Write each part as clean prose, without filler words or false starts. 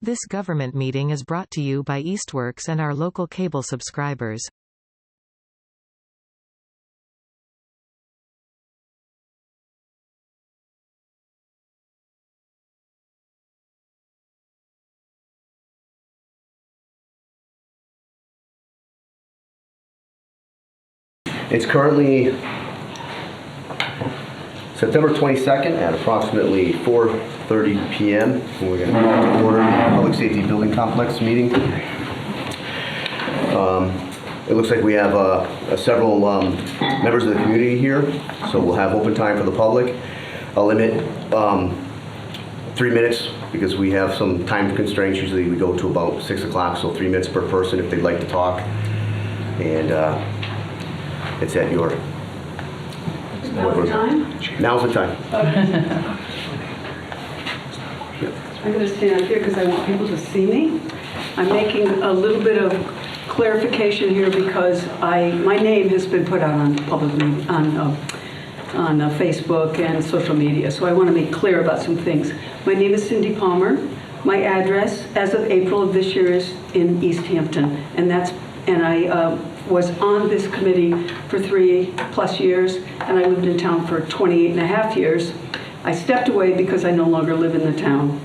This government meeting is brought to you by Eastworks and our local cable subscribers. It's currently September 22nd at approximately 4:30 p.m. and we're going to order the Public Safety Building Complex meeting. It looks like we have several members of the community here, so we'll have open time for the public. I'll limit 3 minutes because we have some time constraints. Usually we go to about 6 o'clock, so 3 minutes per person if they'd like to talk. And it's at your... Now's the time? Now's the time. Okay. I'm going to stand up here because I want people to see me. I'm making a little bit of clarification here because my name has been put out on Facebook and social media, so I want to make clear about some things. My name is Cindy Palmer. My address, as of April of this year, is in East Hampton, and I was on this committee for 3+ years, and I lived in town for 28.5 years. I stepped away because I no longer live in the town.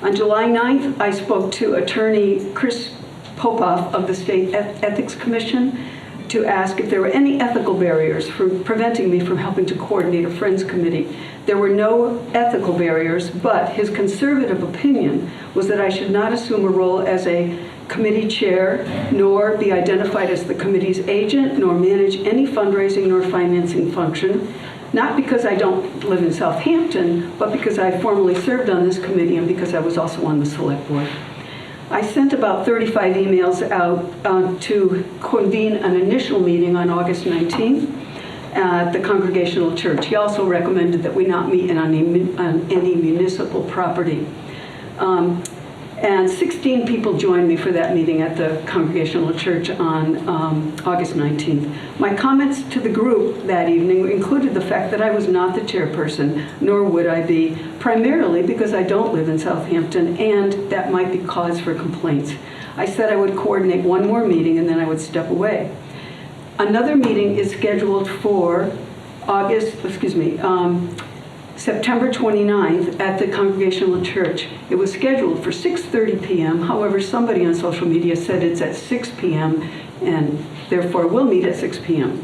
On July 9th, I spoke to Attorney Chris Popoff of the State Ethics Commission to ask if there were any ethical barriers for preventing me from helping to coordinate a Friends Committee. There were no ethical barriers, but his conservative opinion was that I should not assume a role as a committee chair, nor be identified as the committee's agent, nor manage any fundraising nor financing function, not because I don't live in Southampton, but because I formerly served on this committee and because I was also on the select board. I sent about 35 emails out to convene an initial meeting on August 19th at the Congregational Church. He also recommended that we not meet on any municipal property. And 16 people joined me for that meeting at the Congregational Church on August 19th. My comments to the group that evening included the fact that I was not the chairperson, nor would I be, primarily because I don't live in Southampton, and that might be cause for complaints. I said I would coordinate one more meeting and then I would step away. Another meeting is scheduled for September 29th at the Congregational Church. It was scheduled for 6:30 p.m. However, somebody on social media said it's at 6 p.m. and therefore we'll meet at 6 p.m.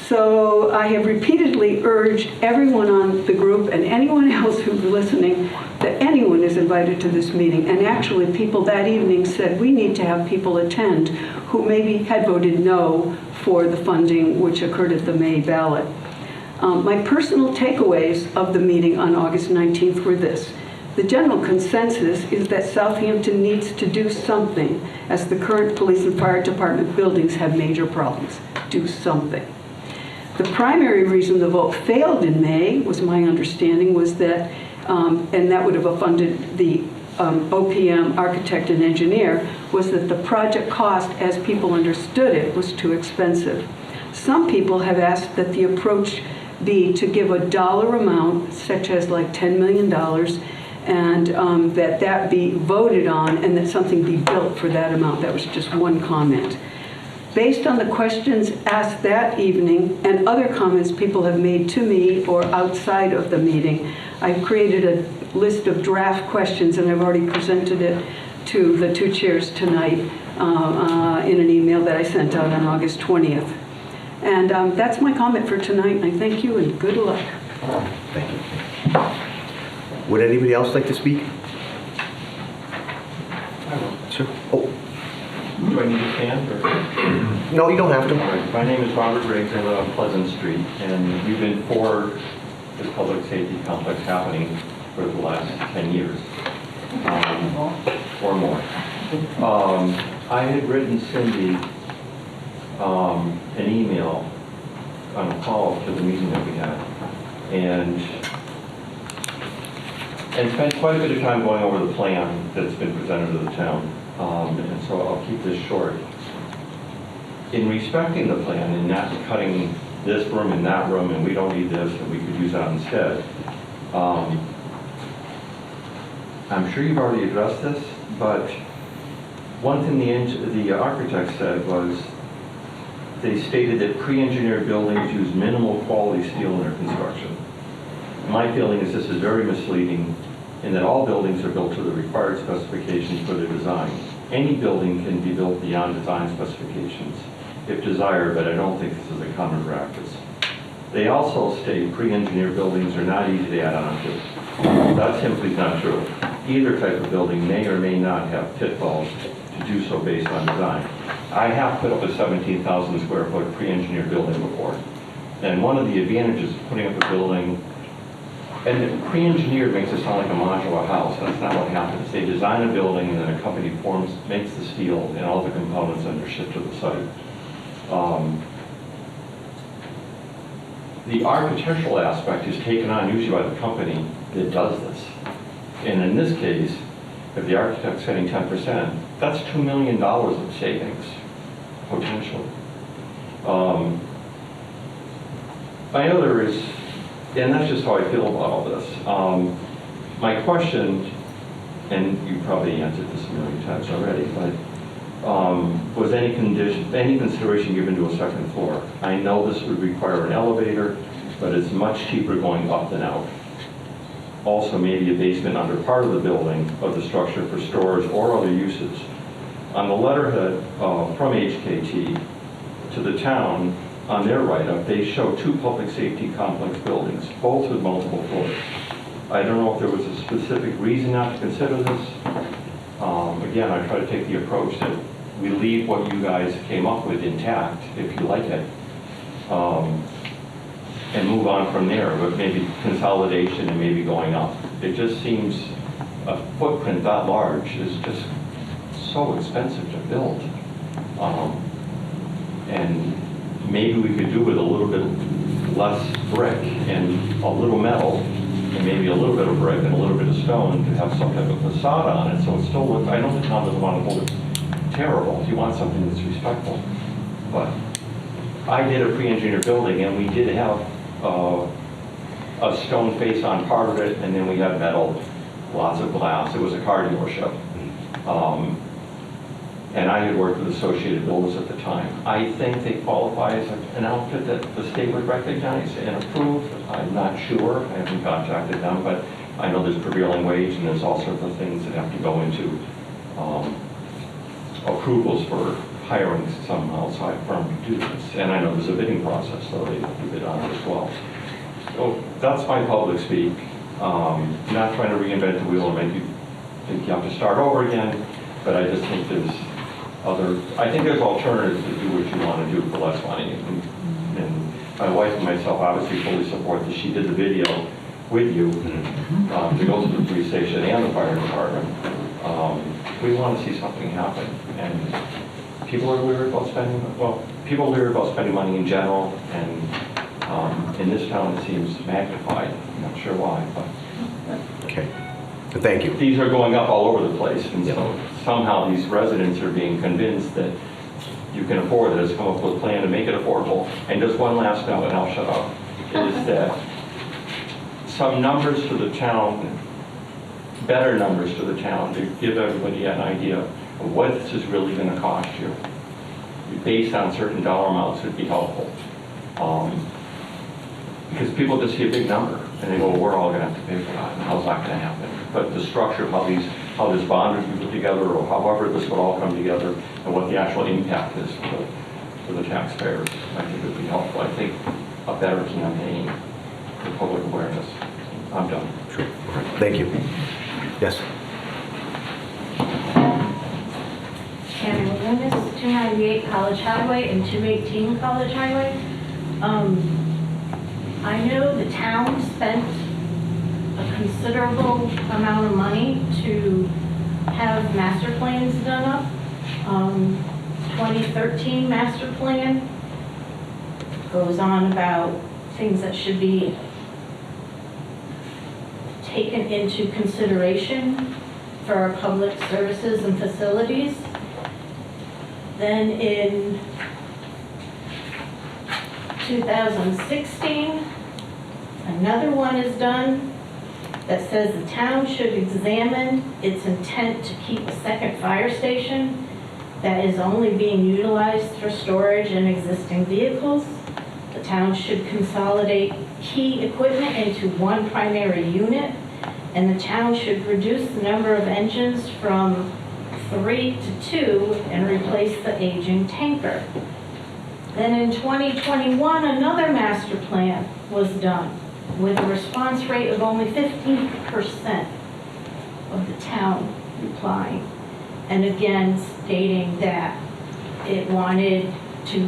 So I have repeatedly urged everyone on the group and anyone else who's listening that anyone is invited to this meeting. And actually people that evening said we need to have people attend who maybe had voted no for the funding which occurred at the May ballot. My personal takeaways of the meeting on August 19th were this. The general consensus is that Southampton needs to do something, as the current police and fire department buildings have major problems. Do something. The primary reason the vote failed in May, was my understanding, was that, and that would have funded the OPM architect and engineer, was that the project cost, as people understood it, was too expensive. Some people have asked that the approach be to give a dollar amount, such as like $10 million, and that be voted on and that something be built for that amount. That was just one comment. Based on the questions asked that evening and other comments people have made to me or outside of the meeting, I've created a list of draft questions and I've already presented it to the two chairs tonight in an email that I sent out on August 20th. And that's my comment for tonight. I thank you and good luck. Thank you. Would anybody else like to speak? I will. Sure. Oh. Do I need to stand? Or? No, you don't have to. My name is Robert Riggs. I live on Pleasant Street, and we've been for this public safety complex happening for the last 10 years or more. I had written Cindy an email on a call to the meeting that we had, and spent quite a bit of time going over the plan that's been presented to the town. And so I'll keep this short. In respecting the plan and not cutting this room and that room and we don't need this and we could use that instead, I'm sure you've already addressed this, but one thing the architect said was they stated that pre-engineered buildings use minimal quality steel in their construction. My feeling is this is very misleading in that all buildings are built to the required specifications for their design. Any building can be built beyond design specifications if desired, but I don't think this is a common practice. They also state pre-engineered buildings are not easy to add on to. That's simply not true. Either type of building may or may not have pitfalls to do so based on design. I have put up a 17,000 square foot pre-engineered building before. And one of the advantages of putting up a building, and pre-engineered makes it sound like a modular house. That's not what happens. They design a building and then a company makes the steel and all the components and they're shipped to the site. The architectural aspect is taken on usually by the company that does this. And in this case, if the architect's getting 10%, that's $2 million of savings, potentially. I know there is, and that's just how I feel about all this. My question, and you probably answered this a million times already, but was any consideration given to a second floor? I know this would require an elevator, but it's much cheaper going up than out. Also, maybe a basement under part of the building of the structure for storage or other uses. On the letterhead from HKT to the town, on their write-up, they show 2 public safety complex buildings, both with multiple floors. I don't know if there was a specific reason not to consider this. Again, I try to take the approach that we leave what you guys came up with intact, if you like it, and move on from there, but maybe consolidation and maybe going up. It just seems a footprint that large is just so expensive to build. And maybe we could do with a little bit less brick and a little metal, and maybe a little bit of brick and a little bit of stone to have some type of facade on it, so it still looks, I know the town doesn't want to hold it terrible, if you want something that's respectful. But I did a pre-engineered building, and we did have a stone face on part of it, and then we had metal, lots of glass. It was a car dealership. And I had worked with Associated Builders at the time. I think they qualify as an outfit that the state would recognize and approve. I'm not sure. I haven't contacted them, but I know there's prevailing wage and there's all sorts of things that have to go into approvals for hiring some outside firm to do this. And I know there's a bidding process, so they have to bid on it as well. So that's my public speak. Not trying to reinvent the wheel or make you think you have to start over again, but I just think there's alternatives to do what you want to do for less money. And my wife and myself obviously fully support this. She did the video with you to go to the police station and the fire department. We want to see something happen. And people are weird about people are weird about spending money in general, and in this town it seems magnified. I'm not sure why, but. Okay. Thank you. These are going up all over the place, and so somehow these residents are being convinced that you can afford it. Has come up with a plan to make it affordable. And just one last note, and I'll shut up, is that some numbers to the town, better numbers to the town, to give everybody an idea of what this is really going to cost you, based on certain dollar amounts, would be helpful. Because people just see a big number and they go, well, we're all going to have to pay for that, and how's that going to happen? But the structure of how this bond would be put together, or however this would all come together, and what the actual impact is for the taxpayers, I think would be helpful. I think a better campaign for public awareness. I'm done. Sure. All right. Thank you. Yes. Tammy Loomis, 298 College Highway and 218 College Highway. I know the town spent a considerable amount of money to have master plans done up. 2013 master plan goes on about things that should be taken into consideration for our public services and facilities. Then in 2016, another one is done that says the town should examine its intent to keep a second fire station that is only being utilized for storage and existing vehicles. The town should consolidate key equipment into one primary unit, and the town should reduce the number of engines from 3 to 2 and replace the aging tanker. Then in 2021, another master plan was done with a response rate of only 15% of the town replying. And again, stating that it wanted to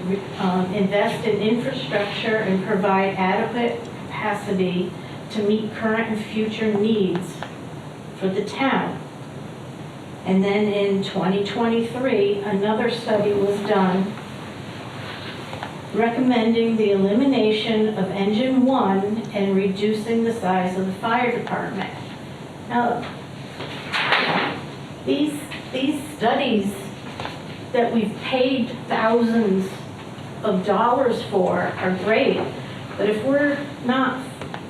invest in infrastructure and provide adequate capacity to meet current and future needs for the town. And then in 2023, another study was done recommending the elimination of engine 1 and reducing the size of the fire department. Now, these studies that we've paid thousands of dollars for are great, but if we're not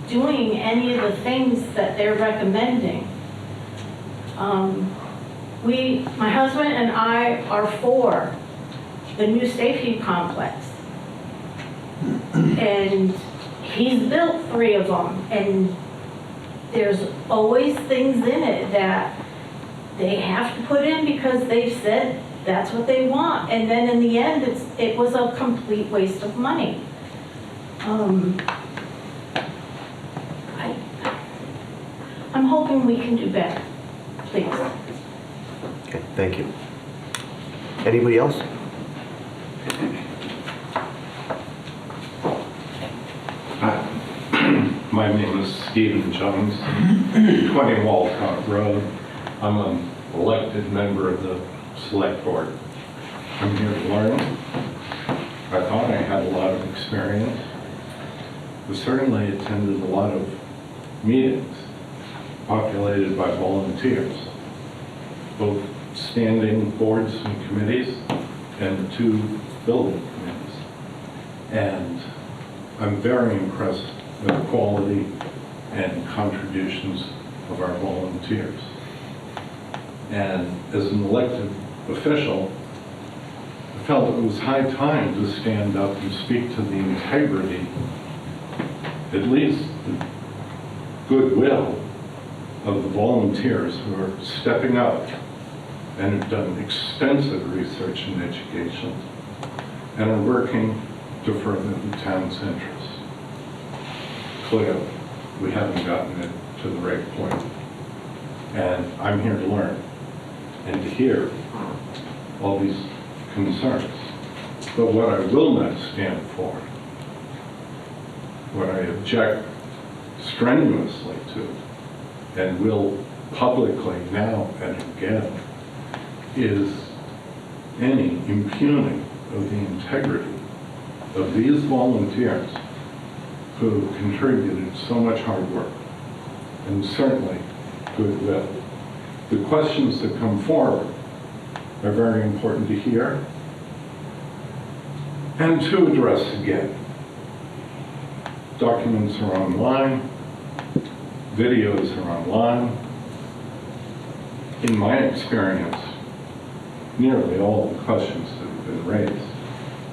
doing any of the things that they're recommending, my husband and I are for the new safety complex. And he's built 3 of them, and there's always things in it that they have to put in because they've said that's what they want. And then in the end, it was a complete waste of money. I'm hoping we can do better, please. Okay, thank you. Anybody else? My name is Stephen Jones, 20 Walcott Road. I'm an elected member of the Select Board. I'm here to learn. I thought I had a lot of experience. I certainly attended a lot of meetings populated by volunteers, both standing boards and committees and the 2 building committees. And I'm very impressed with the quality and contributions of our volunteers. And as an elected official, I felt it was high time to stand up and speak to the integrity, at least the goodwill, of the volunteers who are stepping up and have done extensive research and education and are working to further the town's interests. Clearly, we haven't gotten it to the right point. And I'm here to learn and to hear all these concerns. But what I will not stand for, what I object strenuously to, and will publicly now and again, is any impugning of the integrity of these volunteers who contributed so much hard work and certainly goodwill. The questions that come forward are very important to hear and to address again. Documents are online, videos are online. In my experience, nearly all the questions that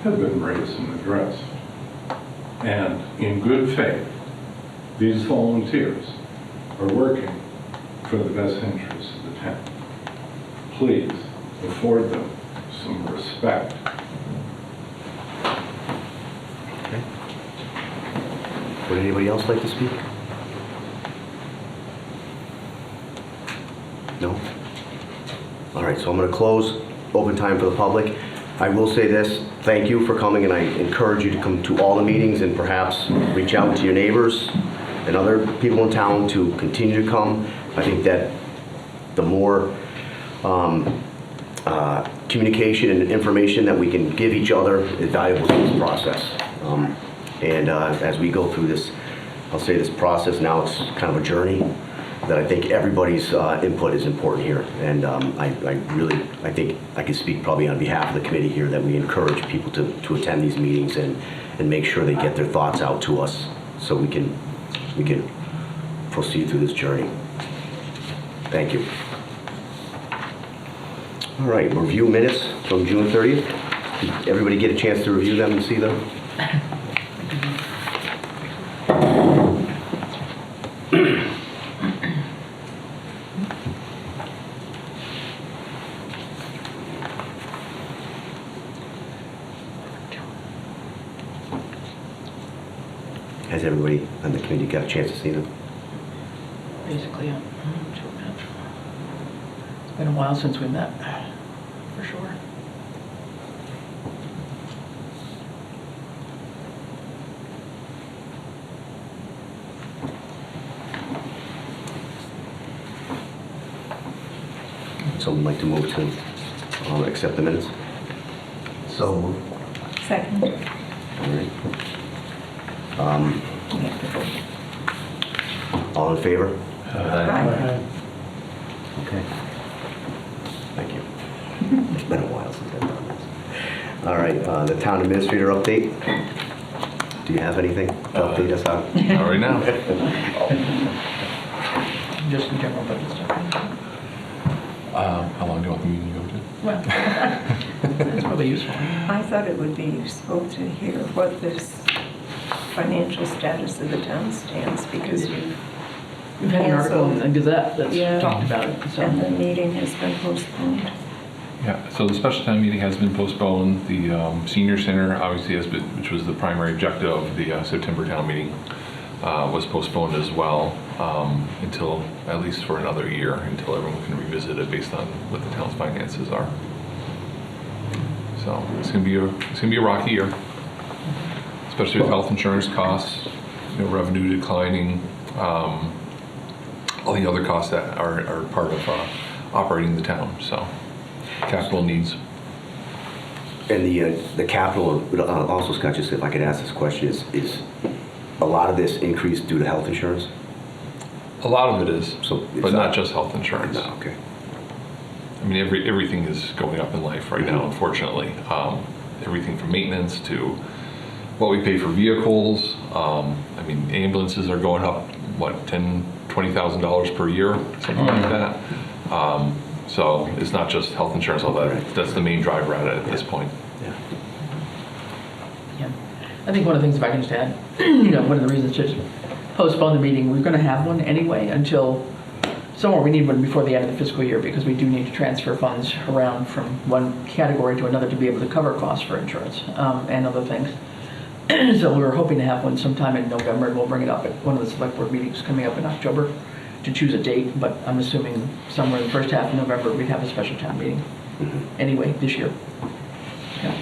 have been raised and addressed. And in good faith, these volunteers are working for the best interests of the town. Please afford them some respect. Okay. Would anybody else like to speak? No? All right, so I'm going to close open time for the public. I will say this, thank you for coming, and I encourage you to come to all the meetings and perhaps reach out to your neighbors and other people in town to continue to come. I think that the more communication and information that we can give each other is valuable to this process. As we go through this, I'll say this process now, it's kind of a journey that I think everybody's input is important here. And I think I can speak probably on behalf of the committee here that we encourage people to attend these meetings and make sure they get their thoughts out to us so we can proceed through this journey. Thank you. All right, review minutes from June 30th. Did everybody get a chance to review them and see them? Has everybody on the committee got a chance to see them? Basically, yeah. It's been a while since we met, for sure. Someone like to move to accept the minutes? So moved. Second. All right. All in favor? Aye. Okay. Thank you. It's been a while since I've done this. All right, the town administrator update. Do you have anything to update us on? Not right now. Just in general budget stuff. How long do you want the meeting to go to? Well, that's probably useful. I thought it would be useful to hear what this financial status of the town stands, because We've had an article in the Gazette that's Yeah. talked about it, so. and the meeting has been postponed. Yeah, so the special town meeting has been postponed. The senior center obviously has been, which was the primary objective of the September town meeting, was postponed as well until, at least for another year, until everyone can revisit it based on what the town's finances are. So it's gonna be a rocky year, especially with health insurance costs, revenue declining, all the other costs that are part of operating the town. So capital needs. And the capital, also Scott, just if I could ask this question, is a lot of this increase due to health insurance? A lot of it is, So it's but not just health insurance. No, okay. I mean, everything is going up in life right now, unfortunately. Everything from maintenance to what we pay for vehicles. I mean, ambulances are going up, what, $10,000, $20,000 per year, something like that. So it's not just health insurance, although that's the main driver at it at this point. Yeah. Yeah. I think one of the things, if I can just add, one of the reasons to postpone the meeting, we're going to have one anyway until somewhere we need one before the end of the fiscal year, because we do need to transfer funds around from one category to another to be able to cover costs for insurance and other things. So we were hoping to have one sometime in November, and we'll bring it up at one of the select board meetings coming up in October to choose a date, but I'm assuming somewhere in the first half of November we'd have a special town meeting anyway this year. Yeah.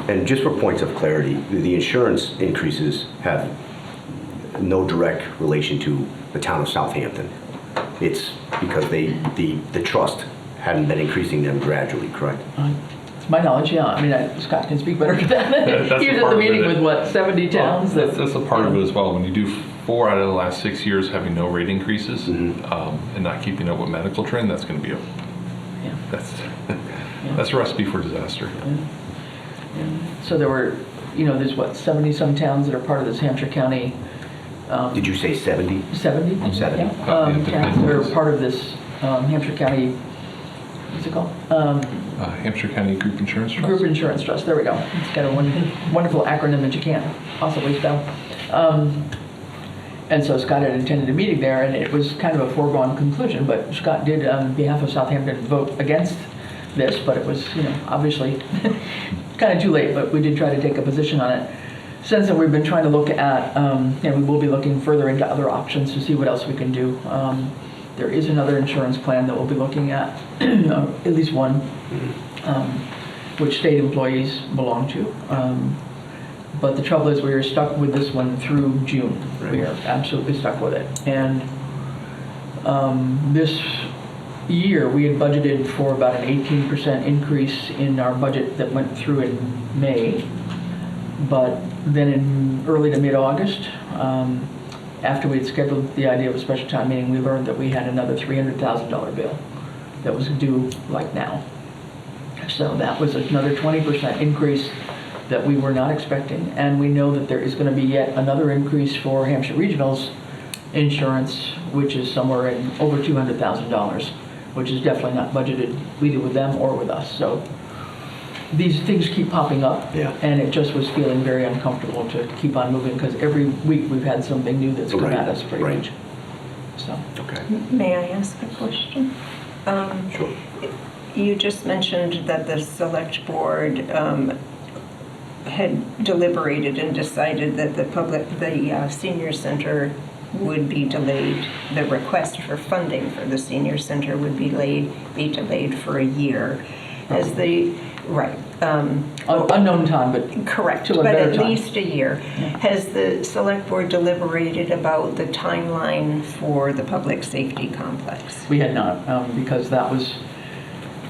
And just for points of clarity, the insurance increases have no direct relation to the town of Southampton. It's because the trust hadn't been increasing them gradually, correct? To my knowledge, yeah. I mean, Scott can speak better to that. That's He was a at part the of meeting it. with, what, 70 towns? That's a part of it as well. When you do 4 out of the last 6 years having no rate increases and not keeping up with medical trend, that's going to be Yeah. that's a recipe for disaster. So there were, there's what, 70-some towns that are part of this Hampshire County. Did you say 70? 70? 70. Yeah. Yeah, Towns that are part of this Hampshire County, what's it called? Hampshire County Group Insurance Trust. Group Insurance Trust, there we go. It's got a wonderful acronym that you can't possibly spell. And so Scott had attended a meeting there, and it was kind of a foregone conclusion, but Scott did, on behalf of Southampton, vote against this, but it was, obviously kind of too late, but we did try to take a position on it. Since then, we've been trying to look at, and we will be looking further into other options to see what else we can do. There is another insurance plan that we'll be looking at, at least one, which state employees belong to. But the trouble is we are stuck with this one through June. Right. We are absolutely stuck with it. And this year, we had budgeted for about an 18% increase in our budget that went through in May. But then in early to mid-August, after we had scheduled the idea of a special town meeting, we learned that we had another $300,000 bill that was due like now. So that was another 20% increase that we were not expecting. And we know that there is going to be yet another increase for Hampshire Regionals insurance, which is somewhere in over $200,000, which is definitely not budgeted either with them or with us. So these things keep popping up, Yeah. and it just was feeling very uncomfortable to keep on moving because every week we've had something new that's come Right, at us pretty right. much. So, Okay. May I ask a question? Sure. You just mentioned that the select board had deliberated and decided that the senior center would be delayed. The request for funding for the senior center would be delayed for a year. As the, right. unknown time, but Correct, Till a but better at time. least a year. Has the select board deliberated about the timeline for the public safety complex? we had not, because that was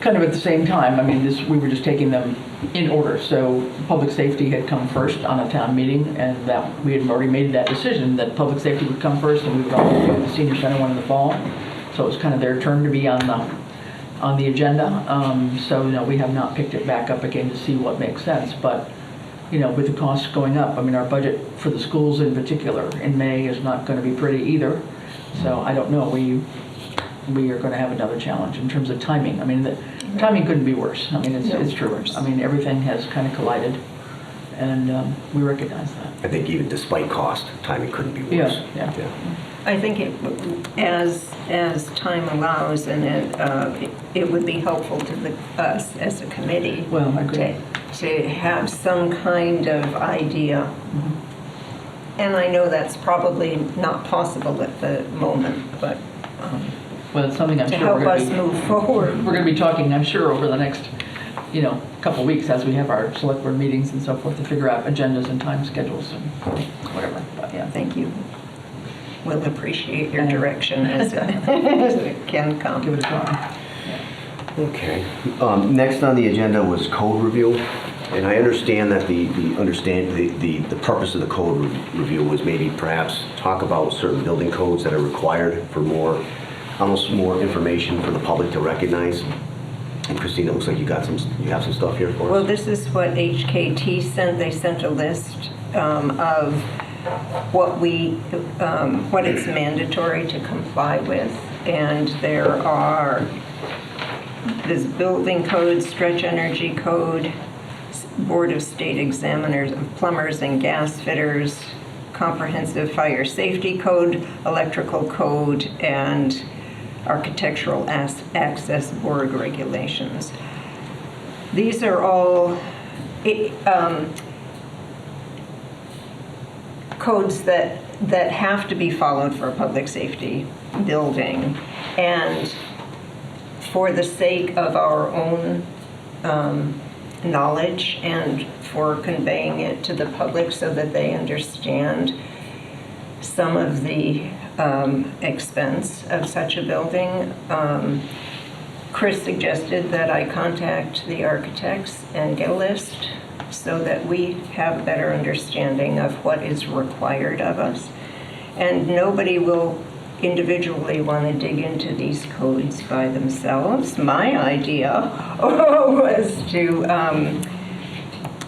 kind of at the same time. I mean, we were just taking them in order. So public safety had come first on a town meeting, and that we had already made that decision that public safety would come first, and we would all do the senior center one in the fall. So it was kind of their turn to be on the agenda. So, we have not picked it back up again to see what makes sense. But, with the costs going up, I mean, our budget for the schools in particular in May is not going to be pretty either. So I don't know. We are going to have another challenge in terms of timing. I mean, the timing couldn't be worse. I mean, it's true. I mean, everything has kind of collided, and we recognize that. I think even despite cost, timing couldn't be worse. Yeah. I think as time allows, and it would be helpful to us as a committee Well, I agree. to have some kind of idea. And I know that's probably not possible at the moment, but Well, it's something I'm to sure help we're going us to be move forward. We're going to be talking, I'm sure, over the next, couple weeks as we have our select board meetings and so forth to figure out agendas and time schedules and whatever. But yeah. Thank you. We'll appreciate your direction as it can come. Give it a try. Okay. Next on the agenda was code review, and I understand that the purpose of the code review was maybe perhaps talk about certain building codes that are required for almost more information for the public to recognize. And Christine, it looks like you have some stuff here for us. Well, this is what HKT sent. They sent a list of what it's mandatory to comply with, and there's building code, stretch energy code, Board of State Examiners of plumbers and gas fitters, comprehensive fire safety code, electrical code, and architectural access board regulations. These are all codes that have to be followed for a public safety building, and for the sake of our own knowledge and for conveying it to the public so that they understand some of the expense of such a building. Chris suggested that I contact the architects and get a list so that we have a better understanding of what is required of us. And nobody will individually want to dig into these codes by themselves. My idea was to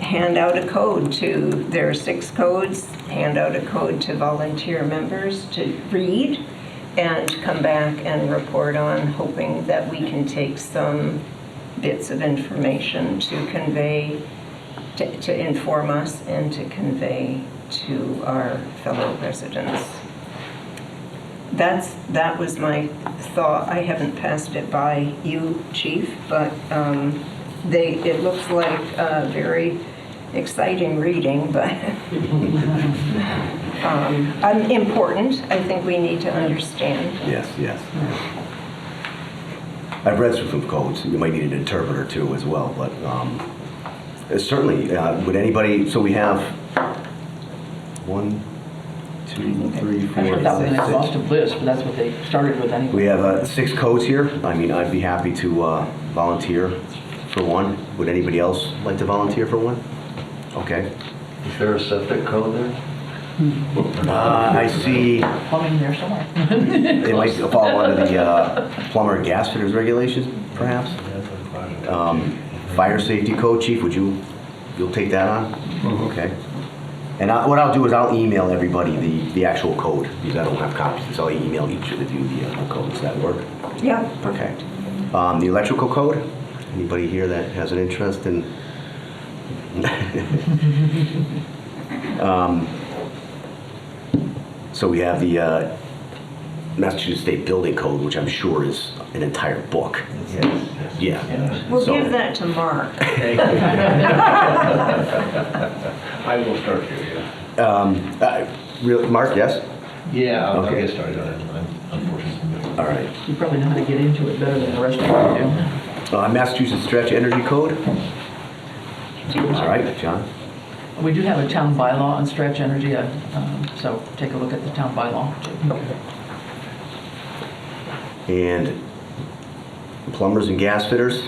hand out a code there are 6 codes, hand out a code to volunteer members to read and come back and report on, hoping that we can take some bits of information to convey, to inform us and to convey to our fellow residents. That was my thought. I haven't passed it by you, Chief, but it looks like very exciting reading, but important. I think we need to understand. Yes. I've read through some codes. You might need an interpreter too as well, but certainly, would anybody, so we have 1, 2, 3, I'm 4, sure that was an 5, 6. exhaustive list, but that's what they started with anyway. We have 6 codes here. I mean, I'd be happy to volunteer for one. Would anybody else like to volunteer for one? Okay. Is there a septic code there? I see Plumbing there somewhere. they might fall under the plumber and gas fitters regulations, perhaps. Fire safety code, Chief, you'll take that on? Okay. And what I'll do is I'll email everybody the actual code, because I don't have copies, so I'll email each of you the code. Does that work? Yeah. Okay. The electrical code, anybody here that has an interest in? So we have the Massachusetts State Building Code, which I'm sure is an entire book. Yes. Yeah. We'll So- give that to Mark. I will start here, Mark, yes? yeah. I'll Okay. get started on it, unfortunately. All right. You probably know how to get into it better than the rest of us do. Massachusetts Stretch Energy Code. All right, John. We do have a town bylaw on stretch energy, so take a look at the town bylaw. And plumbers and gas fitters.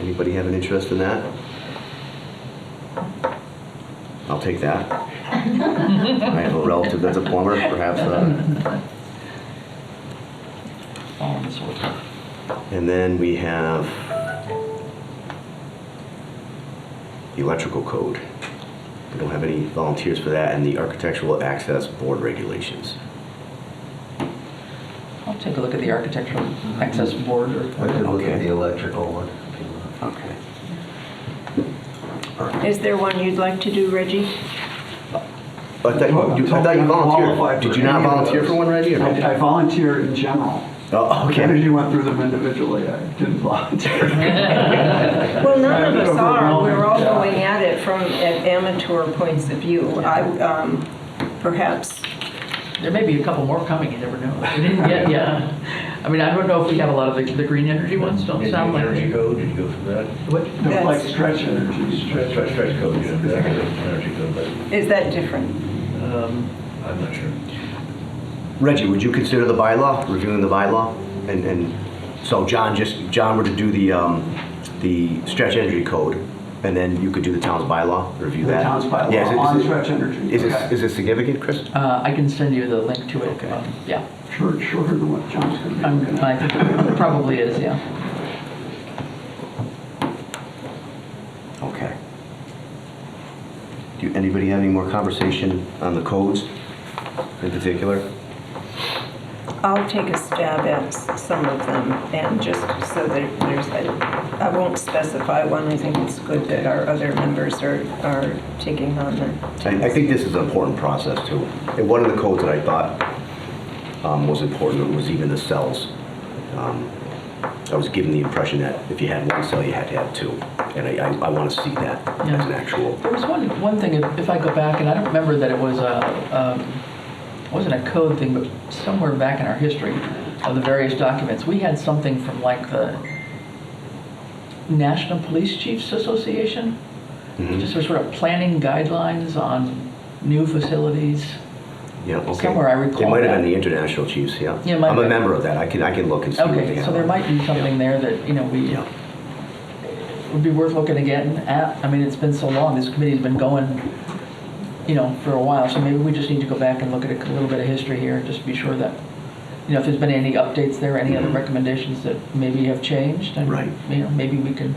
Anybody have an interest in that? I'll take that. I have a relative that's a plumber, perhaps. All in this order. And then we have the electrical code. We don't have any volunteers for that, and the architectural access board regulations. I'll take a look at the architectural access board. I could look Okay. at the electrical one. Okay. All right. Is there one you'd like to do, Reggie? I thought you volunteered. Did you not volunteer for one, Reggie? or no? I volunteer in general. Oh, okay. As you went through them individually, I didn't volunteer. Well, none of us are. We're all Yeah. going at it from an amateur points of view. Perhaps, There may be a couple more coming, you never know. We didn't get, yeah. I mean, I don't know if we have a lot of the green energy ones, don't sound like. Energy code, did you go through that? What? No, like stretch energy. Stretch code, you know, that energy code, but, is that different? I'm not sure. Reggie, would you consider the bylaw, reviewing the bylaw? And so John were to do the stretch energy code, and then you could do the town's bylaw, review The that? town's bylaw Yeah, on stretch energy. Is Okay. it significant, Chris? I can send you the link to it. Okay. Yeah, Shorter than what John's going to be looking I at. think it probably is, yeah. Okay. Do anybody have any more conversation on the codes in particular? I'll take a stab at some of them, and just so that I won't specify one. I think it's good that our other members are taking on the. I think this is an important process too. And one of the codes that I thought was important was even the cells. I was given the impression that if you had one cell, you had to have two. And I want to see that Yeah. as an actual. There was one thing, if I go back, and I don't remember that it was wasn't a code thing, but somewhere back in our history of the various documents, we had something from like the National Police Chiefs Association, just for sort of planning guidelines on new facilities. Yeah, okay. Somewhere I recall It might have that. been the International Chiefs, yeah. Yeah, it might I'm a be. member of that. I can look and see what they Okay, have. so there might be something there that, you know, Yeah. would be worth looking again at. I mean, it's been so long, this committee's been going, you know, for a while, so maybe we just need to go back and look at a little bit of history here, just to be sure that, you know, if there's been any updates there, any other recommendations that maybe have changed, and, Right. you know, maybe we can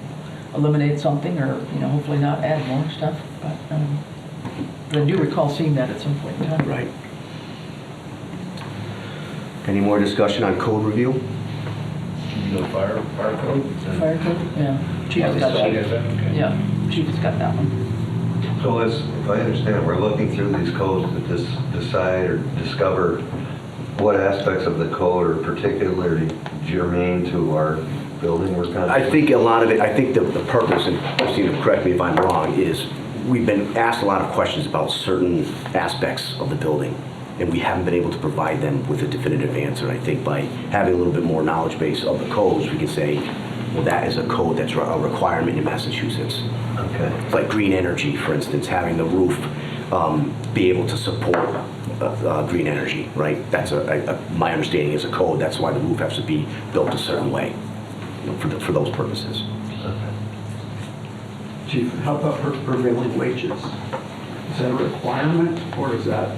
eliminate something, or, you know, hopefully not add more stuff, but I do recall seeing that at some point in time. Right. Any more discussion on code review? You know, fire code? Fire code, yeah. Chief has got that. Yeah, Chief has got that one. So as, if I understand, we're looking through these codes to decide or discover what aspects of the code are particularly germane to our building we're kind of. I think a lot of it, I think the purpose, and Christina, correct me if I'm wrong, is we've been asked a lot of questions about certain aspects of the building, and we haven't been able to provide them with a definitive answer. I think by having a little bit more knowledge base of the codes, we can say, well, that is a code that's a requirement in Massachusetts. Okay. It's like green energy, for instance, having the roof be able to support green energy, right? That's my understanding is a code. That's why the roof has to be built a certain way, you know, for those purposes. Chief, how about prevailing wages? Is that a requirement, or is that?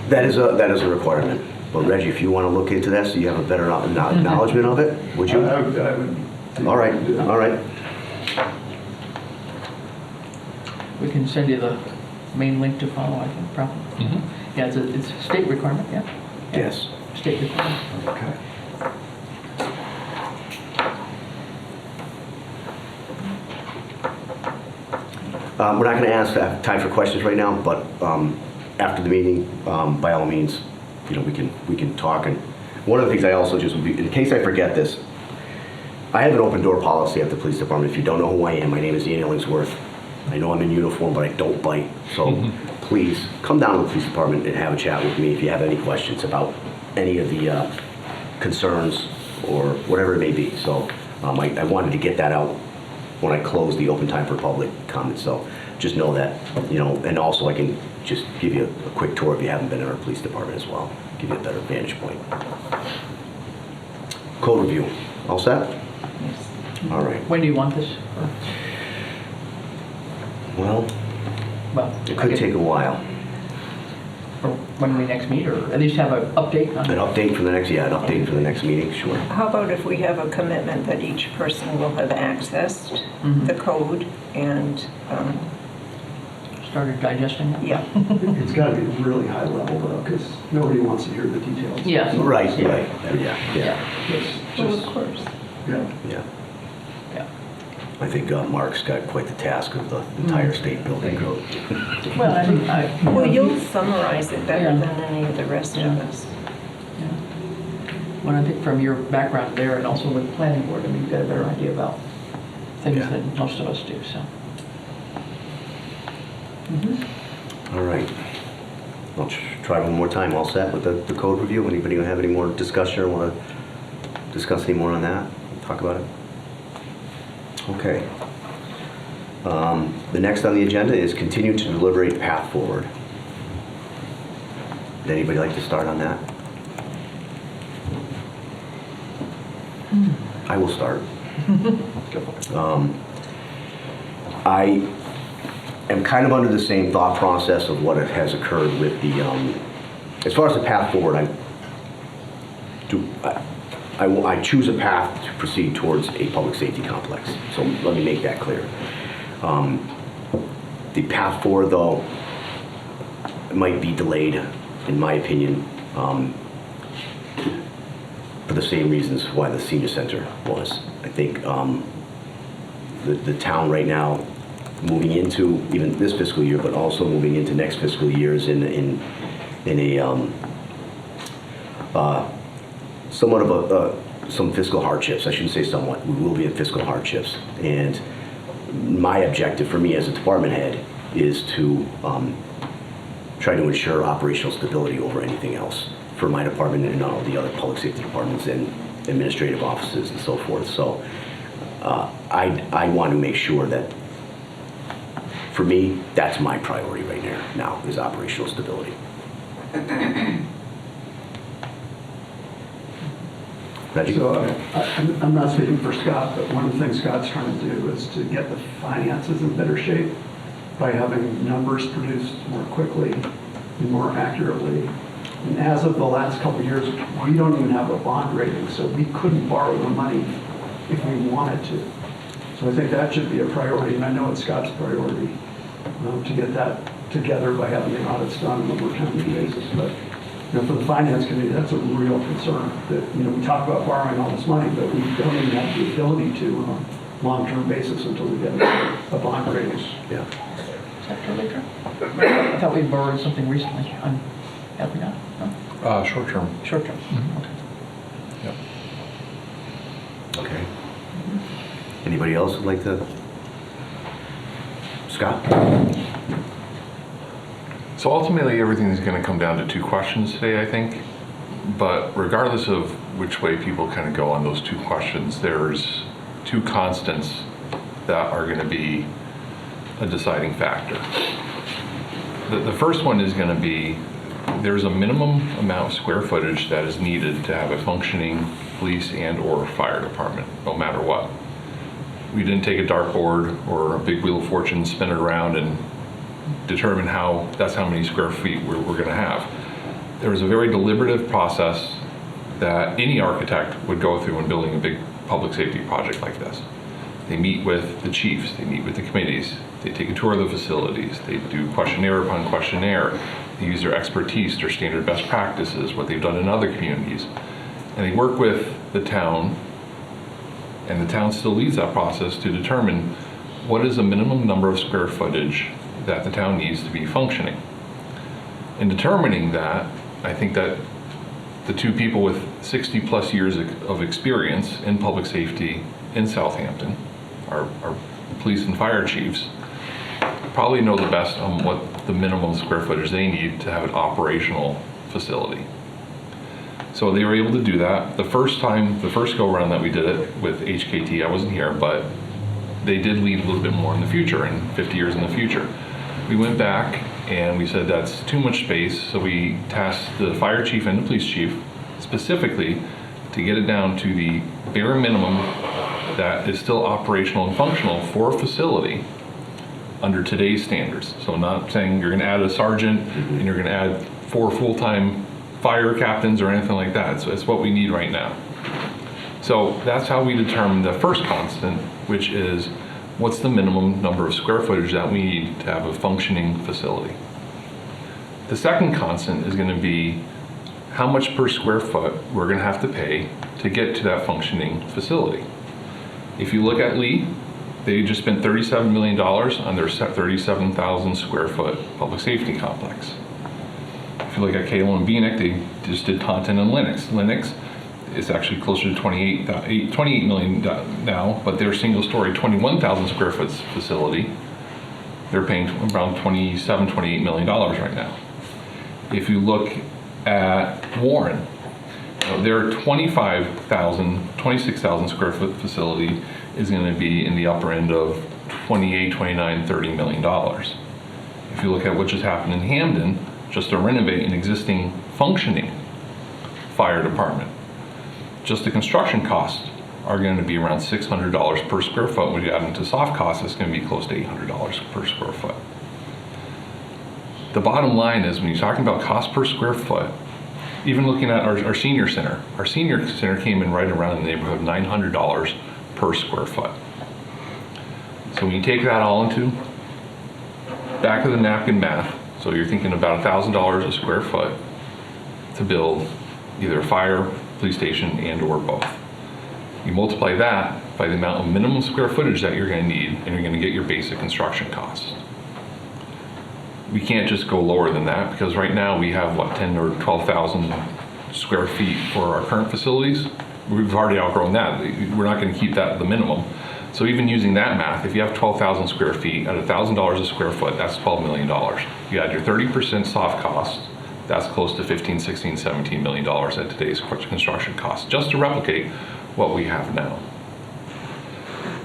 That is a requirement. But Reggie, if you want to look into that, so you have a better acknowledgement of it, would you? I would think All right, we could do that. all right. We can send you the main link to follow, I think, probably. Yeah, it's a state requirement, yeah. Yes. State requirement. Okay. We're not going to have time for questions right now, but after the meeting, by all means, we can talk. And one of the things I also just, in case I forget this, I have an open door policy at the police department. If you don't know who I am, my name is Ian Illingsworth. I know I'm in uniform, but I don't bite. So please come down to the police department and have a chat with me if you have any questions about any of the concerns or whatever it may be. So I wanted to get that out when I close the open time for public comment. So just know that, and also I can just give you a quick tour if you haven't been in our police department as well. Give you a better vantage point. Code review. All set? Yes. All right. When do you want this? Well, it could take a while. Or when we next meet, or at least have an update on An it? update for the next, an update for the next meeting, sure. How about if we have a commitment that each person will have accessed the code and, Started digesting it? yeah. It's got to be really high level though, because nobody wants to hear the details. Yeah. Right, Yeah. right, yeah. It's Well, just, of course. yeah. Yeah. Yeah. I think Mark's got quite the task of the entire state building code. Well, I think Well, you'll summarize it better Yeah. than any of the rest of us. Yeah. Well, I think from your background there and also with the planning board, I mean, you've got a better idea about things Yeah. than most of us do, so. All right. I'll try one more time. All set with the code review? Anybody gonna have any more discussion or want to discuss any more on that? Talk about it? Okay. The next on the agenda is continue to deliberate path forward. Would anybody like to start on that? I will start. I am kind of under the same thought process of what has occurred with the, as far as the path forward, I choose a path to proceed towards a public safety complex. So let me make that clear. The path forward, though, might be delayed, in my opinion, for the same reasons why the senior center was. I think the town right now, moving into even this fiscal year, but also moving into next fiscal year, is in a somewhat of some fiscal hardships. I shouldn't say somewhat. We will be in fiscal hardships. And my objective for me as a department head is to try to ensure operational stability over anything else for my department and all the other public safety departments and administrative offices and so forth. So I want to make sure that, for me, that's my priority right now is operational stability. Reggie? So I'm not speaking for Scott, but one of the things Scott's trying to do is to get the finances in better shape by having numbers produced more quickly and more accurately. And as of the last couple of years, we don't even have a bond rating, so we couldn't borrow the money if we wanted to. So I think that should be a priority, and I know it's Scott's priority to get that together by having the audits done on a more timely basis. But for the finance committee, that's a real concern. That we talk about borrowing all this money, but we don't even have the ability to on a long-term basis until we get a bond rating. Yeah. Is that totally true? I thought we borrowed something recently. Have we not? No? Short term. Short term. Okay. Yep. Okay. Anybody else would like to? Scott? So ultimately, everything is going to come down to two questions today, I think. But regardless of which way people kind of go on those two questions, there's two constants that are going to be a deciding factor. The first one is going to be there's a minimum amount of square footage that is needed to have a functioning police and or fire department, no matter what. We didn't take a dartboard or a big wheel of fortune, spin it around and determine that's how many square feet we're going to have. There was a very deliberative process that any architect would go through when building a big public safety project like this. They meet with the chiefs, they meet with the committees, They take a tour of the facilities. They do questionnaire upon questionnaire. They use their expertise, their standard best practices, what they've done in other communities. And they work with the town, and the town still leads that process to determine what is the minimum number of square footage that the town needs to be functioning. In determining that, I think that the two people with 60 plus years of experience in public safety in Southampton, our police and fire chiefs, probably know the best on what the minimum square footage they need to have an operational facility. So they were able to do that. The first go around that we did it with HKT, I wasn't here, but they did lead a little bit more in the future, in 50 years in the future. We went back and we said that's too much space, so we tasked the fire chief and the police chief specifically to get it down to the bare minimum that is still operational and functional for a facility under today's standards. So not saying you're going to add a sergeant and you're going to add 4 full-time fire captains or anything like that. So it's what we need right now. So that's how we determine the first constant, which is what's the minimum number of square footage that we need to have a functioning facility. The second constant is going to be how much per square foot we're going to have to pay to get to that functioning facility. If you look at Lee, they just spent $37 million on their 37,000 square foot public safety complex. If you look at Kalo and Beanick, they just did Taunton and Lennox. Lennox is actually closer to 28 million now, but their single story 21,000 square foot facility, they're paying around $27, $28 million right now. If you look at Warren, their 26,000 square foot facility is going to be in the upper end of 28, 29, $30 million. If you look at what just happened in Hamden, just to renovate an existing functioning fire department, just the construction costs are going to be around $600 per square foot. When you add into soft costs, it's going to be close to $800 per square foot. The bottom line is when you're talking about cost per square foot, even looking at our senior center came in right around in the neighborhood of $900 per square foot. So when you take that all into back of the napkin math, so you're thinking about $1,000 a square foot to build either a fire, police station, and or both. You multiply that by the amount of minimum square footage that you're going to need, and you're going to get your basic construction costs. We can't just go lower than that because right now we have, 10 or 12,000 square feet for our current facilities. We've already outgrown that. We're not going to keep that at the minimum. So even using that math, if you have 12,000 square feet at $1,000 a square foot, that's $12 million. You add your 30% soft cost, that's close to $15, $16, $17 million at today's construction cost, just to replicate what we have now.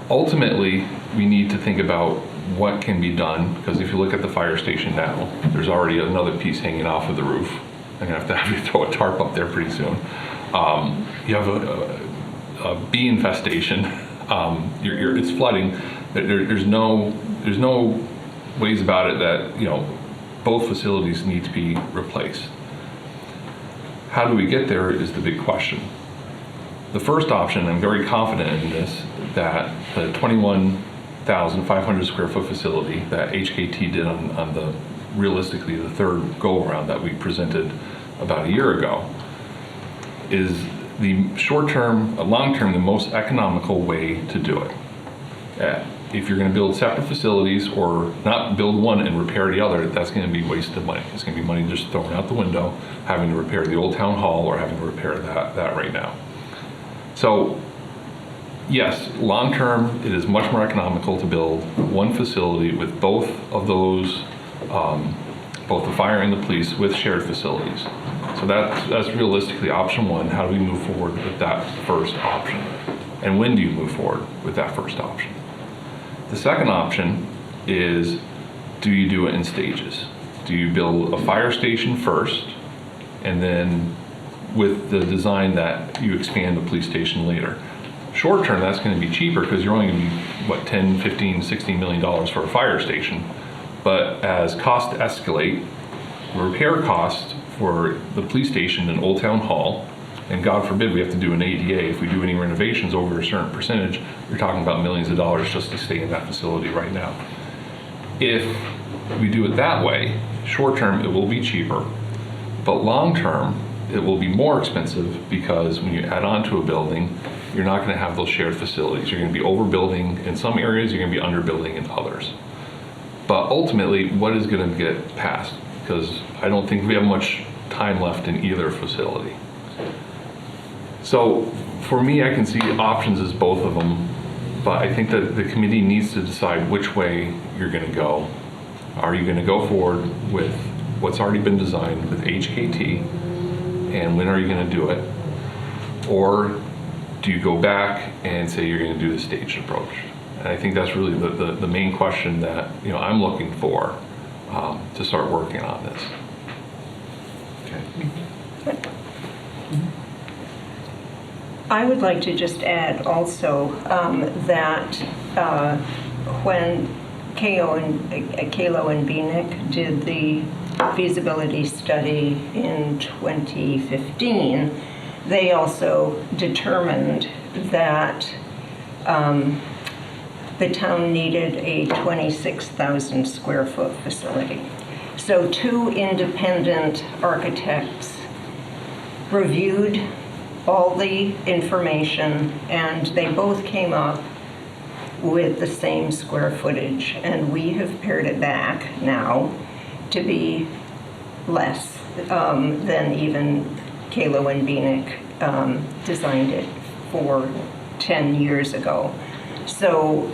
Ultimately, we need to think about what can be done, because if you look at the fire station now, there's already another piece hanging off of the roof. I'm gonna have to have you throw a tarp up there pretty soon. You have a bee infestation. It's flooding. There's no ways about it that both facilities need to be replaced. How do we get there is the big question. The first option, I'm very confident in this, that the 21,500 square foot facility that HKT did on the realistically the third go around that we presented about a year ago is the short-term, long-term, the most economical way to do it. If you're going to build separate facilities or not build one and repair the other, that's going to be wasted money. It's going to be money just thrown out the window, having to repair the old town hall or having to repair that right now. So yes, long-term, it is much more economical to build one facility with both of those, both the fire and the police with shared facilities. So that's realistically option one. How do we move forward with that first option? And when do you move forward with that first option? The second option is, do you do it in stages? Do you build a fire station first, and then with the design that you expand the police station later? Short term, that's going to be cheaper because you're only going to be, what, $10, $15, $16 million for a fire station. But as costs escalate, repair costs for the police station and Old Town Hall, and God forbid we have to do an ADA, if we do any renovations over a certain percentage, you're talking about millions of dollars just to stay in that facility right now. if we do it that way, short term, it will be cheaper, but long term, it will be more expensive because when you add on to a building, you're not going to have those shared facilities. You're going to be overbuilding in some areas, you're going to be underbuilding in others. But ultimately, what is going to get passed? Because I don't think we have much time left in either facility. So for me, I can see options as both of them, but I think that the committee needs to decide which way you're going to go. Are you going to go forward with what's already been designed with HKT, and when are you going to do it? Or do you go back and say you're going to do the staged approach? And I think that's really the main question that I'm looking for to start working on this. I would like to just add also that when Kalo and Beanick did the feasibility study in 2015, they also determined that the town needed a 26,000 square foot facility. So 2 independent architects reviewed all the information, and they both came up with the same square footage, and we have pared it back now to be less than even Kalo and Beanick designed it for 10 years ago. So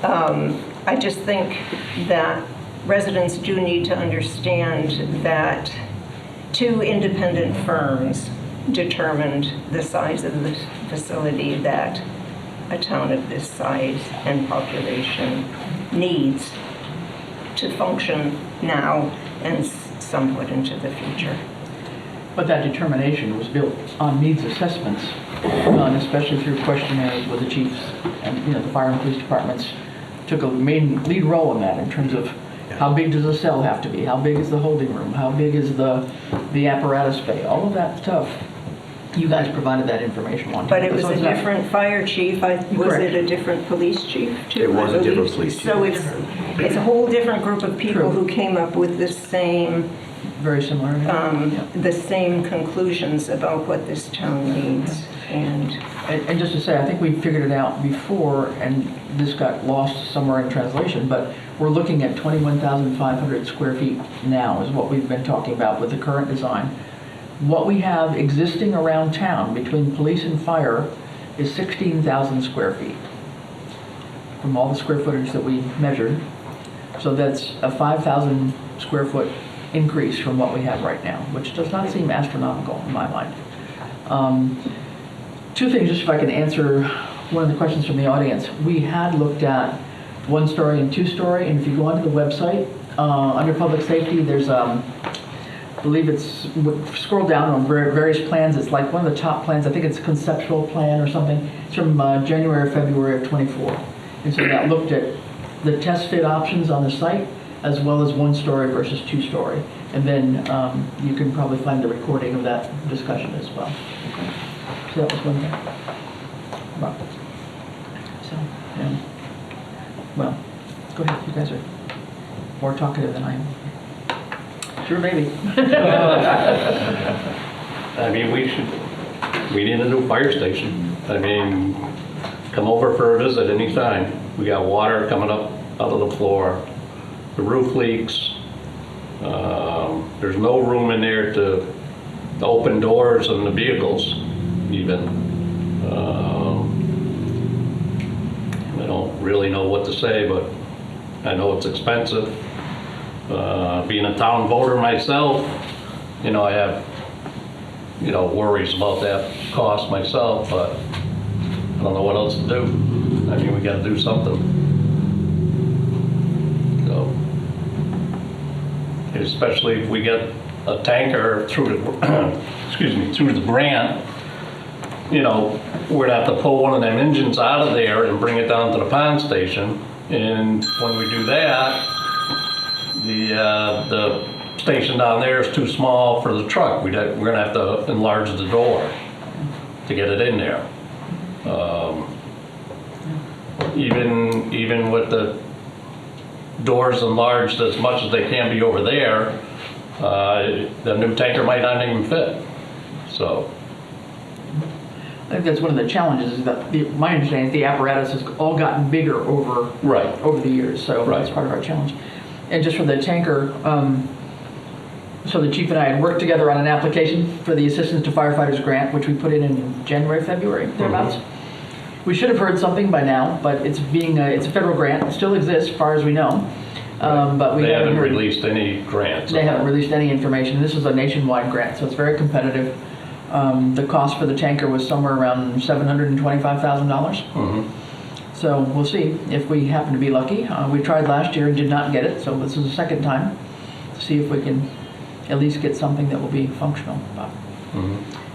I just think that residents do need to understand that 2 independent firms determined the size of the facility that a town of this size and population needs to function now and somewhat into the future. But that determination was built on needs assessments, especially through questionnaires with the chiefs and the fire and police departments took a main lead role in that in terms of how big does the cell have to be, how big is the holding room, how big is the apparatus bay, all of that stuff. You guys provided that information one time. But it was a different fire chief. Was Correct. it a different police chief too? It was a different police chief. So it's a whole different group of people who came up with the same, very similar. the same conclusions about what this town needs. And just to say, I think we figured it out before, and this got lost somewhere in translation, but we're looking at 21,500 square feet now is what we've been talking about with the current design. What we have existing around town between police and fire is 16,000 square feet from all the square footage that we measured. So that's a 5,000 square foot increase from what we have right now, which does not seem astronomical in my mind. 2 things, just if I can answer one of the questions from the audience. We had looked at 1-story and 2-story, and if you go onto the website, under public safety, there's I believe it's, scroll down on various plans, it's like one of the top plans, I think it's a conceptual plan or something. It's from January or February of '24. And so that looked at the test fit options on the site, as well as 1-story versus 2-story. And then you can probably find the recording of that discussion as well. Okay. So that was one thing. Wow. So, yeah. Well, go ahead, you guys are more talkative than I am. Sure, maybe. I mean, we need a new fire station. I mean, come over for a visit anytime. We got water coming up out of the floor. The roof leaks. There's no room in there to open doors on the vehicles, even. I don't really know what to say, but I know it's expensive. Being a town voter myself, I have, worries about that cost myself, but I don't know what else to do. I mean, we got to do something. So, especially if we get a tanker through the, through the grant, we're gonna have to pull one of them engines out of there and bring it down to the pond station. And when we do that, the station down there is too small for the truck. We're gonna have to enlarge the door to get it in there. Even with the doors enlarged as much as they can be over there, the new tanker might not even fit. So, I think that's one of the challenges, is that my understanding is the apparatus has all gotten bigger over the years, so that's part of our challenge. And just for the tanker, so the chief and I had worked together on an application for the Assistance to Firefighters grant, which we put in January, February, thereabouts. We should have heard something by now, but it's a federal grant. It still exists, as far as we know. But we they haven't heard, released any grants. They haven't released any information. This is a nationwide grant, so it's very competitive. The cost for the tanker was somewhere around $725,000. So we'll see if we happen to be lucky. We tried last year and did not get it, so this is the second time to see if we can at least get something that will be functional. But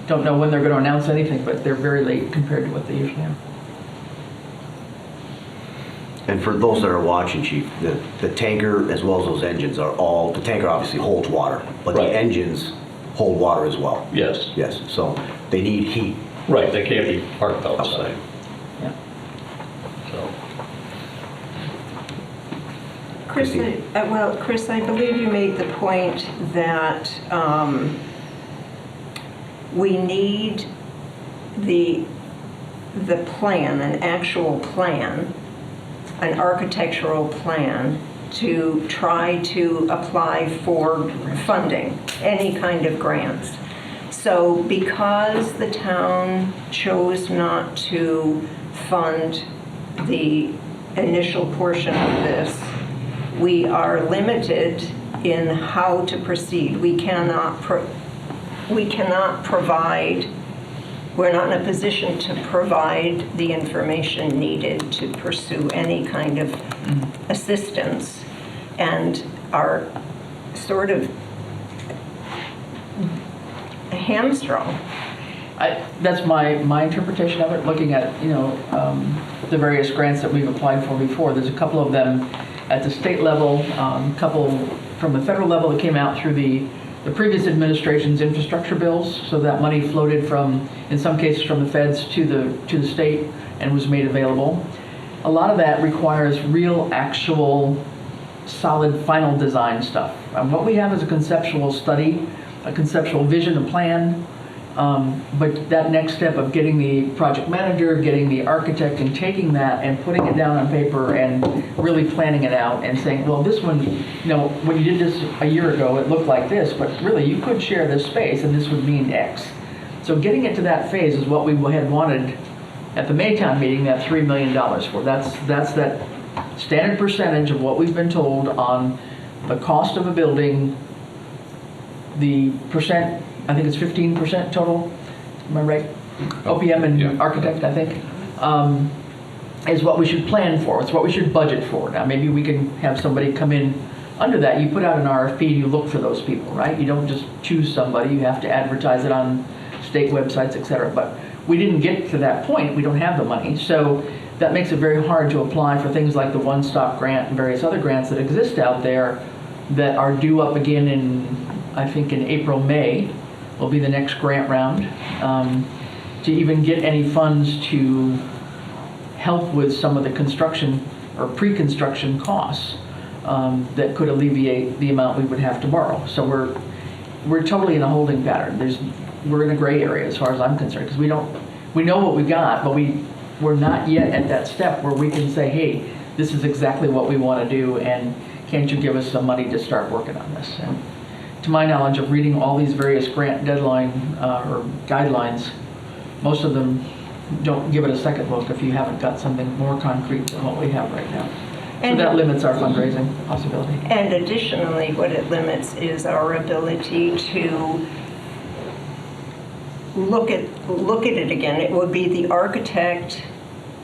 don't know when they're going to announce anything, but they're very late compared to what they usually are. And for those that are watching, Chief, the tanker as well as those engines are all, the tanker obviously holds water, but the engines hold water as well. Yes. Yes, so they need heat. Right, they can't be parked outside. Yeah. So. Chris, Chris, I believe you made the point that we need the plan, an actual plan, an architectural plan to try to apply for funding, any kind of grants. So because the town chose not to fund the initial portion of this, we are limited in how to proceed. We cannot provide, we're not in a position to provide the information needed to pursue any kind of assistance, and are sort of hamstrung. That's my interpretation of it, looking at, the various grants that we've applied for before. There's a couple of them at the state level, a couple from the federal level that came out through the previous administration's infrastructure bills. So that money floated from, in some cases, from the feds to the state and was made available. A lot of that requires real, actual, solid, final design stuff. What we have is a conceptual study, a conceptual vision, a plan, but that next step of getting the project manager, getting the architect, and taking that and putting it down on paper and really planning it out and saying, well, this one, when you did this a year ago, it looked like this, but really you could share this space and this would mean X. So getting it to that phase is what we had wanted at the Maytown meeting, that $3 million for. That's that standard percentage of what we've been told on the cost of a building, the percent, I think it's 15% total, am I right? OPM and architect, I think, is what we should plan for. It's what we should budget for. Now, maybe we can have somebody come in under that. You put out an RFP and you look for those people, right? You don't just choose somebody. You have to advertise it on state websites, et cetera. But we didn't get to that point. We don't have the money. So that makes it very hard to apply for things like the One Stop Grant and various other grants that exist out there that are due up again in, I think, in April, May. Will be the next grant round, to even get any funds to help with some of the construction or pre-construction costs that could alleviate the amount we would have to borrow. So we're totally in a holding pattern. We're in a gray area as far as I'm concerned, because we know what we got, but we're not yet at that step where we can say, hey, this is exactly what we want to do, and can't you give us some money to start working on this? And to my knowledge of reading all these various grant deadline or guidelines, most of them don't give it a second look if you haven't got something more concrete than what we have right now. So that limits our fundraising possibility. And additionally, what it limits is our ability to look at it again. It would be the architect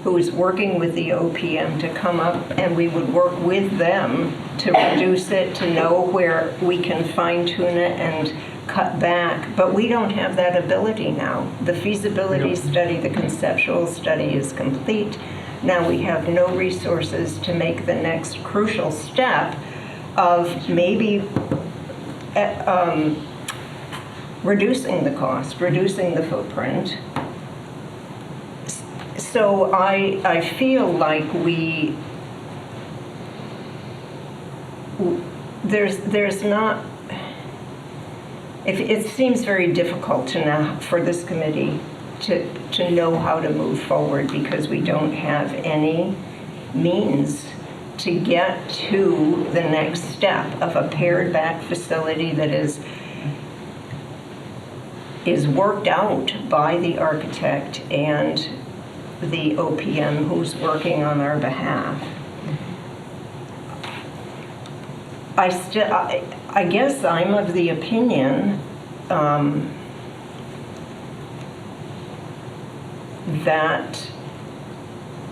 who is working with the OPM to come up, and we would work with them to reduce it, to know where we can fine tune it and cut back. But we don't have that ability now. The feasibility study, the conceptual study is complete. Now we have no resources to make the next crucial step of maybe reducing the cost, reducing the footprint. So I feel like there's not, it seems very difficult to now, for this committee to know how to move forward because we don't have any means to get to the next step of a pared back facility that is worked out by the architect and the OPM who's working on our behalf. I guess I'm of the opinion that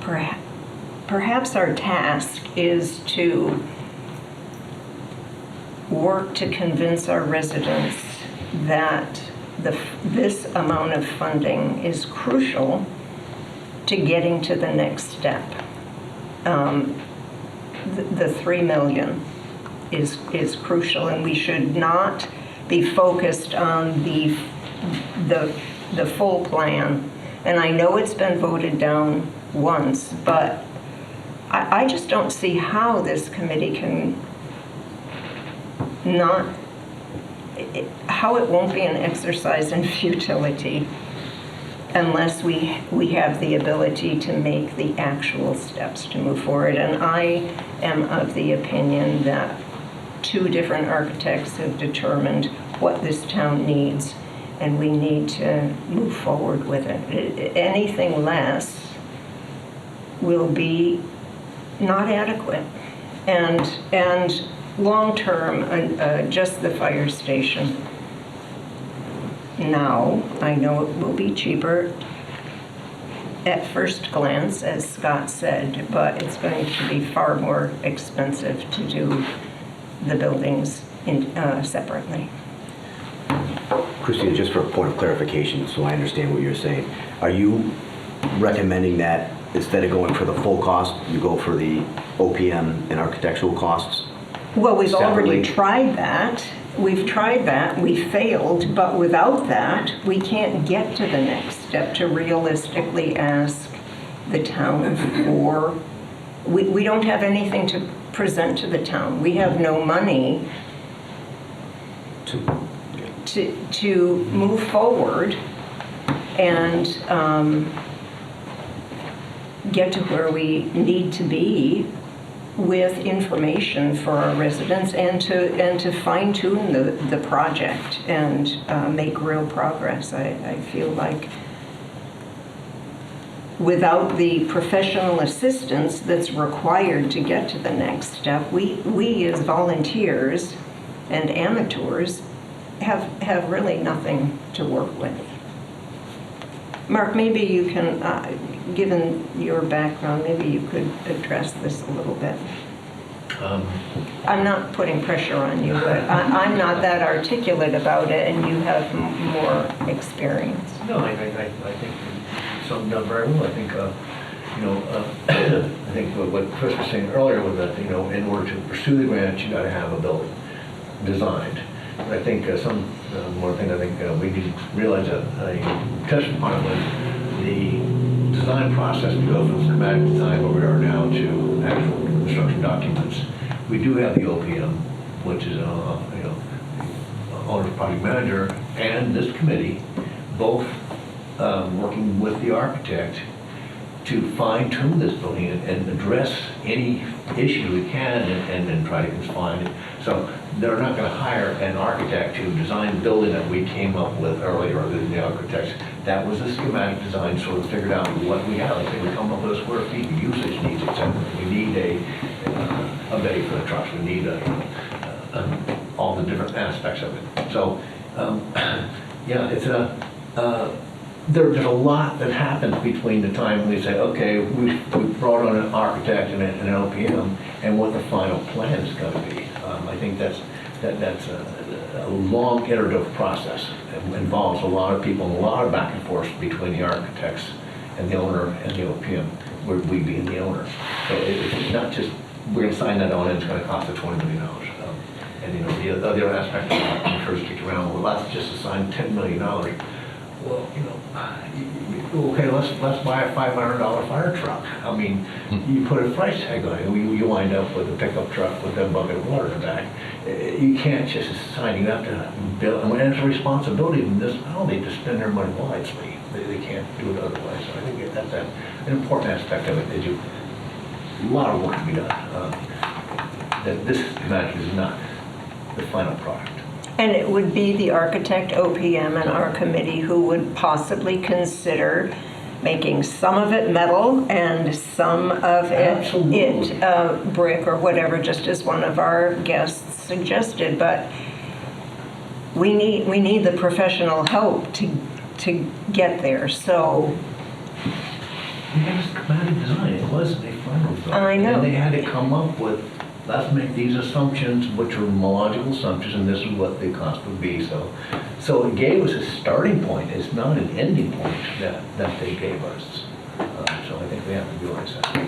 perhaps our task is to work to convince our residents that this amount of funding is crucial to getting to the next step. The 3 million is crucial, and we should not be focused on the full plan. And I know it's been voted down once, but I just don't see how this committee can not, how it won't be an exercise in futility unless we have the ability to make the actual steps to move forward. And I am of the opinion that 2 different architects have determined what this town needs, and we need to move forward with it. Anything less will be not adequate. And long-term, just the fire station. Now, I know it will be cheaper at first glance, as Scott said, but it's going to be far more expensive to do the buildings separately. Christina, just for a point of clarification, so I understand what you're saying, are you recommending that instead of going for the full cost, you go for the OPM and architectural costs? Well, we've separately? already tried that. We've tried that, we failed, but without that, we can't get to the next step to realistically ask the town for, we don't have anything to present to the town. We have no money to move forward and get to where we need to be with information for our residents and to fine-tune the project and make real progress. I feel like without the professional assistance that's required to get to the next step, we as volunteers and amateurs have really nothing to work with. Mark, maybe you can, given your background, maybe you could address this a little bit. I'm not putting pressure on you, but I'm not that articulate about it, and you have more experience. No, I think you summed up very well. I think, I think what Chris was saying earlier was that, in order to pursue the grant, you got to have a building designed. And I think one thing I think we need to realize that I touched upon was the design process to go from schematic design where we are now to actual construction documents. We do have the OPM, which is owner's project manager, and this committee, both working with the architect to fine-tune this building and address any issue we can and then try to confine it. So they're not going to hire an architect to design the building that we came up with earlier, the architects. That was a schematic design, sort of figured out what we had. Like we come up with a square feet, usage needs, etc. We need a bay for the trucks. We need all the different aspects of it. So yeah, it's there's a lot that happens between the time we say, okay, we brought on an architect and an OPM, and what the final plan is going to be. I think that's a long iterative process. It involves a lot of people and a lot of back and forth between the architects and the owner and the OPM, where we being the owner. So it's not just, we're going to sign that on and it's going to cost us $20 million. And the other aspect of the first kick around, well, let's just assign $10 million. well, okay, let's buy a $500 fire truck. I mean, you put a price tag on it, you wind up with a pickup truck with a bucket of water in the back. You can't just assign, you have to build, and it's a responsibility of the municipality to spend their money wisely. They can't do it otherwise. So I think that's an important aspect of it. They do a lot of work to be done. That this schematic is not the final product. And it would be the architect, OPM, and our committee who would possibly consider making some of it metal and some of it brick or whatever, just as one of our guests suggested. But we need the professional help to get there. So We had a schematic design. It wasn't a final design. I know. And they had to come up with, let's make these assumptions, which are logical assumptions, and this is what the cost would be. So it gave us a starting point. It's not an ending point that they gave us. So I think we have to realize that.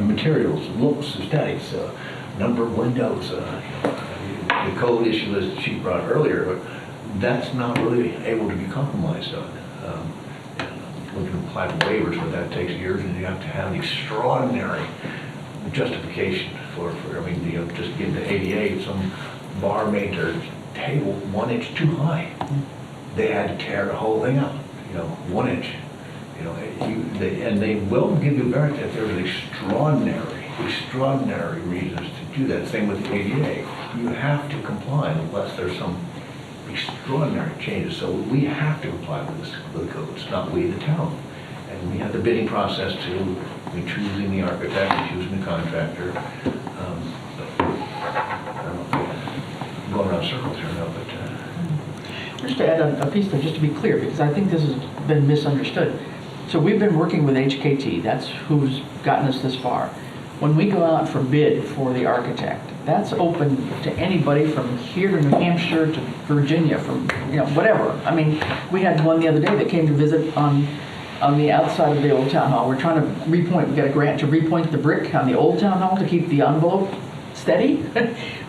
Materials, looks, aesthetics, number of windows, the code issue that she brought earlier, but that's not really able to be compromised on. We can apply for waivers, but that takes years, and you have to have an extraordinary justification for just give the ADA, some bar made their table 1 inch too high. They had to tear the whole thing out, 1 inch. And they will give you variance if there's extraordinary reasons to do that. Same with the ADA. You have to comply unless there's some extraordinary changes. So we have to comply with the codes, not we, the town. And we have the bidding process too. We're choosing the architect, choosing the contractor. I don't know, I'm going around circles here now, but. Just to add a piece there, just to be clear, because I think this has been misunderstood. So we've been working with HKT, that's who's gotten us this far. When we go out for bid for the architect, that's open to anybody from here to New Hampshire to Virginia, from, whatever. I mean, we had one the other day that came to visit on the outside of the old town hall. We're trying to we got a grant to repoint the brick on the old town hall to keep the envelope steady.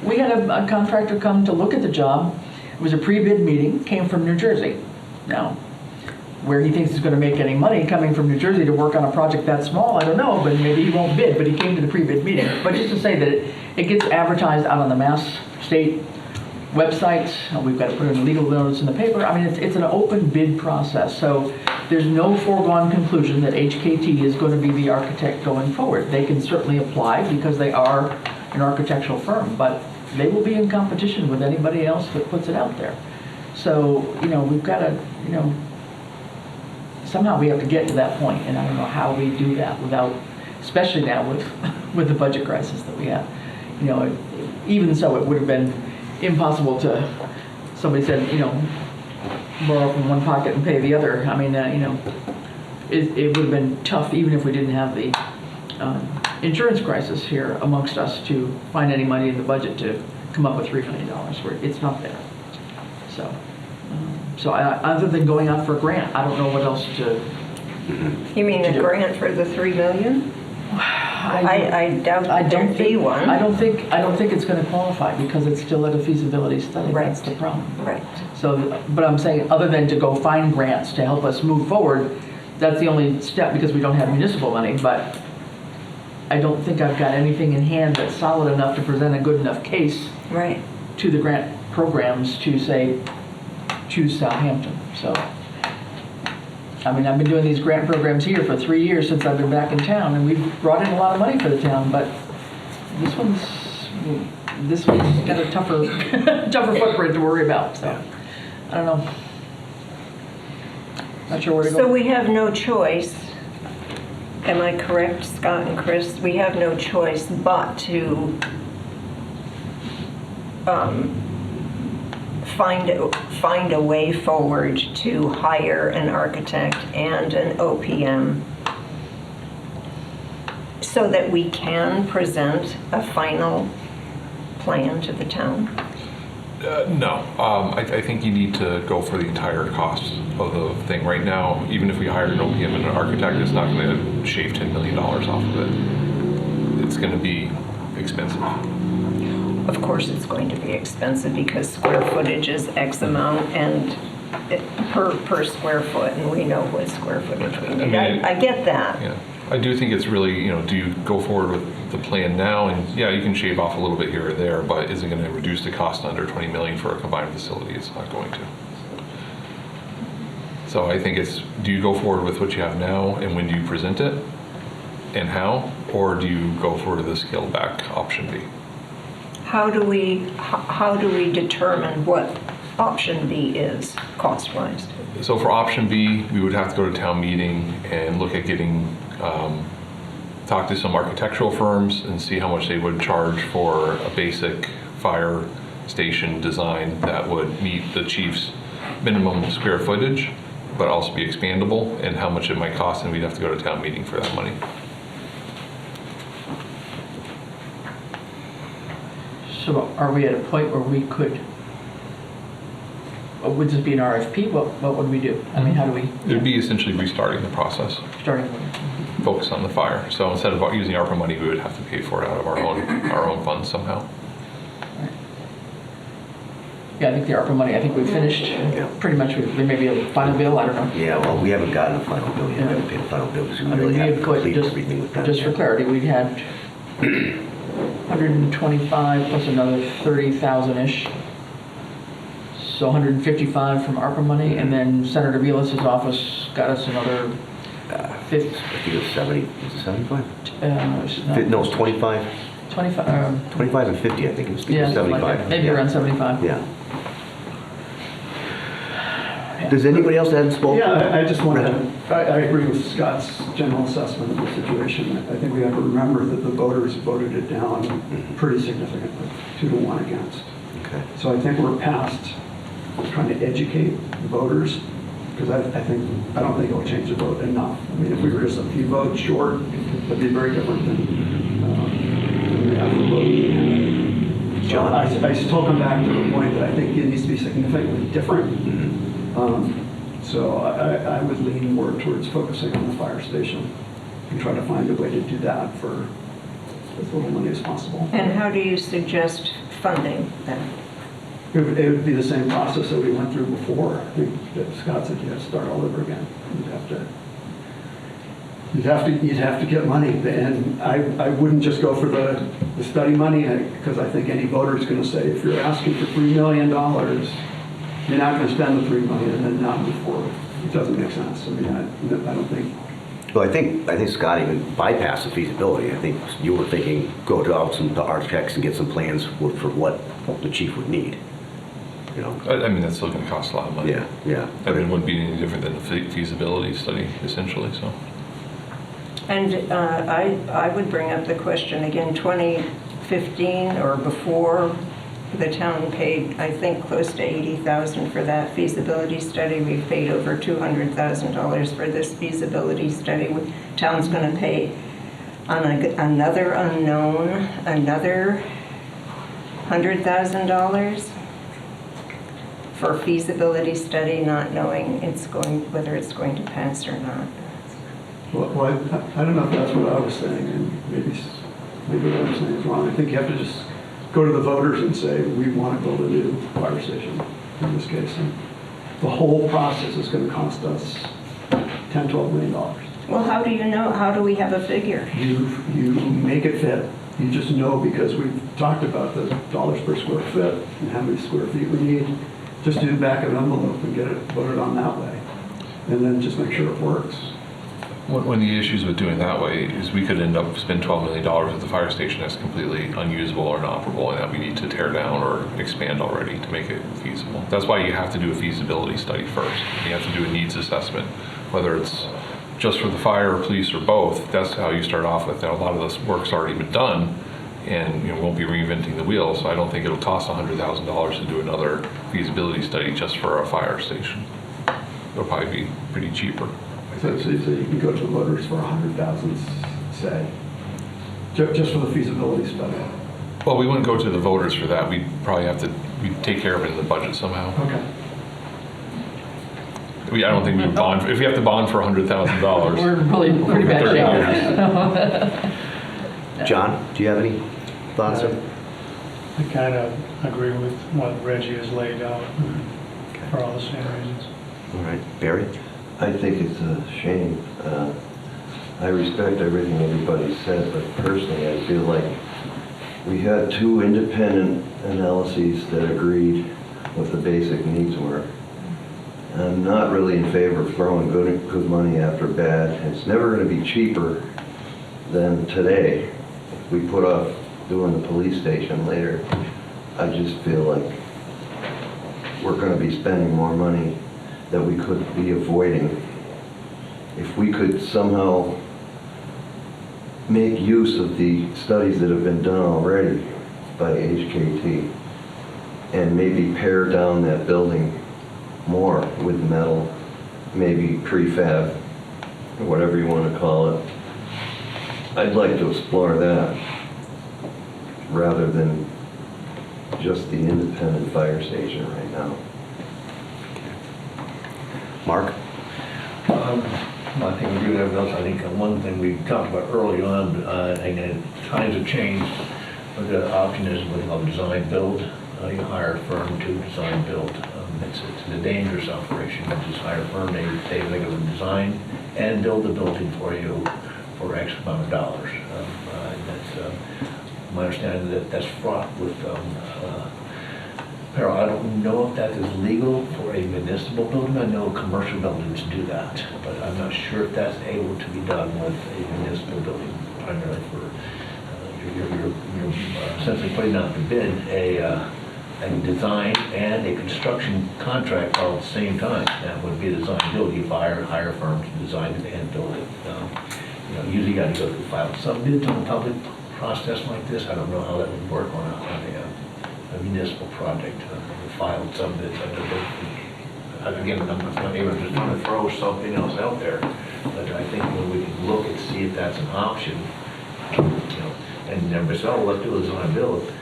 We had a contractor come to look at the job. It was a pre-bid meeting, came from New Jersey. Now, where he thinks he's going to make any money coming from New Jersey to work on a project that small, I don't know, but maybe he won't bid, but he came to the pre-bid meeting. But just to say that it gets advertised out on the Mass State websites. We've got to put in a legal notice in the paper. I mean, it's an open bid process. So there's no foregone conclusion that HKT is going to be the architect going forward. They can certainly apply because they are an architectural firm, but they will be in competition with anybody else that puts it out there. So, we've got to, somehow we have to get to that point, and I don't know how we do that without, especially now with the budget crisis that we have. Even so, it would have been impossible to, somebody said, borrow from one pocket and pay the other. I mean, it would have been tough even if we didn't have the insurance crisis here amongst us to find any money in the budget to come up with $3 million. Where it's not there. So other than going out for a grant, I don't know what else to. You mean a grant for the $3 million? I doubt that there'd be one. I don't think it's going to qualify because it's still at a feasibility study. Right. That's the problem. Right. So, but I'm saying other than to go find grants to help us move forward, that's the only step because we don't have municipal money. But I don't think I've got anything in hand that's solid enough to present a good enough case right. to the grant programs to say, choose Southampton. So, I mean, I've been doing these grant programs here for 3 years since I've been back in town, and we've brought in a lot of money for the town, but this one's got a tougher footprint to worry about, so I don't know. Not sure where to go. So we have no choice, am I correct, Scott and Chris? We have no choice but to find a way forward to hire an architect and an OPM so that we can present a final plan to the town? No, I think you need to go for the entire cost of the thing. Right now, even if we hired an OPM and an architect, it's not going to shave $10 million off of it. It's going to be expensive. Of course it's going to be expensive because square footage is X amount and per square foot, and we know what square footage we need. mean, I get that. Yeah, I do think it's really, do you go forward with the plan now? And yeah, you can shave off a little bit here or there, but is it going to reduce the cost under 20 million for a combined facility? It's not going to. So I think it's, do you go forward with what you have now, and when do you present it, and how? Or do you go for the scaled back option B? How do we determine what option B is cost-wise? So for option B, we would have to go to town meeting and look at getting, talk to some architectural firms and see how much they would charge for a basic fire station design that would meet the chief's minimum square footage, but also be expandable, and how much it might cost, and we'd have to go to town meeting for that money. So are we at a point where we could, would this be an RFP? What would we do? I mean, how do we? It would be essentially restarting the process, Starting with. focus on the fire. So instead of using ARPA money, we would have to pay for it out of our own funds somehow. Yeah, I think the ARPA money, I think we finished pretty much. There may be a final bill, I don't know. Yeah, well, we haven't gotten a final bill yet. We haven't paid a final bill because we really haven't completed everything with that. Just for clarity, we had 125 plus another 30,000-ish. So 155 from ARPA money, and then Senator Vilas's office got us another 50. I think it was 70, was it 75? No, it's 25. 25. 25 and 50, I think it was. Yeah, 75. like maybe around 75. Yeah. Does anybody else have spoken? Yeah, I just want to, I agree with Scott's general assessment of the situation. I think we have to remember that the voters voted it down pretty significantly, 2-1 against. Okay. So I think we're past trying to educate the voters, because I don't think it'll change the vote enough. I mean, if we were just a few votes short, that'd be very different than the actual vote. John? I still come back to the point that I think it needs to be significantly different. So I would lean more towards focusing on the fire station and try to find a way to do that for as little money as possible. And how do you suggest funding then? It would be the same process that we went through before. I think that Scott said you have to start all over again. You'd have to get money, and I wouldn't just go for the study money, because I think any voter is going to say, if you're asking for $3 million, you're not going to spend the $3 million and then not move forward. It doesn't make sense. I mean, I don't think. Well, I think Scott even bypassed the feasibility. I think you were thinking, go to some architects and get some plans for what the chief would need. I mean, that's still going to cost a lot of money. Yeah. I mean, it wouldn't be any different than the feasibility study, essentially, so. And I would bring up the question again, 2015 or before, the town paid, I think, close to $80,000 for that feasibility study. We've paid over $200,000 for this feasibility study. Town's going to pay on another unknown, another $100,000 for a feasibility study, not knowing whether it's going to pass or not. Well, I don't know if that's what I was saying, and maybe what I'm saying is wrong. I think you have to just go to the voters and say, we want to build a new fire station in this case. And the whole process is going to cost us $10-12 million. Well, how do you know? How do we have a figure? You make it fit. You just know, because we've talked about the dollars per square foot and how many square feet we need. Just do the back of an envelope and get it voted on that way. And then just make sure it works. One of the issues with doing that way is we could end up spending $12 million at the fire station that's completely unusable or inoperable, and that we need to tear down or expand already to make it feasible. That's why you have to do a feasibility study first. You have to do a needs assessment, whether it's just for the fire or police or both. That's how you start off with. Now, a lot of this work's already been done, and won't be reinventing the wheel, so I don't think it'll cost $100,000 to do another feasibility study just for a fire station. It'll probably be pretty cheaper. So you can go to the voters for $100,000, say, just for the feasibility study. Well, we wouldn't go to the voters for that. We'd probably have to take care of it in the budget somehow. Okay. I don't think we would bond. If we have to bond for $100,000. We're really pretty bad shape. John, do you have any thoughts? I kind of agree with what Reggie has laid out. for all the same reasons. All right, Barry? I think it's a shame. I respect everything everybody said, but personally, I feel like we had two independent analyses that agreed what the basic needs were. I'm not really in favor of throwing good money after bad. It's never going to be cheaper than today. If we put off doing the police station later, I just feel like we're going to be spending more money that we could be avoiding. If we could somehow make use of the studies that have been done already by HKT and maybe pare down that building more with metal, maybe prefab, or whatever you want to call it. I'd like to explore that rather than just the independent fire station right now. Mark? I think we agree with everyone else. I think one thing we talked about early on, and times have changed, but the option is what they call design build. You hire a firm to design build. It's a dangerous operation. You just hire a firm, they go design and build the building for you for X amount of dollars. That's my understanding that that's fraught with peril. I don't know if that is legal for a municipal building. I know commercial buildings do that, but I'm not sure if that's able to be done with a municipal building, primarily for you're essentially putting out to bid a design and a construction contract all at the same time. That would be a design build. You hire a firm to design it and build it. Usually you got to go through file some bids on a public process like this. I don't know how that would work on a municipal project. Filed some bids. Again, I'm not even just trying to throw something else out there, but I think when we can look and see if that's an option, and everybody says, oh, let's do a design build.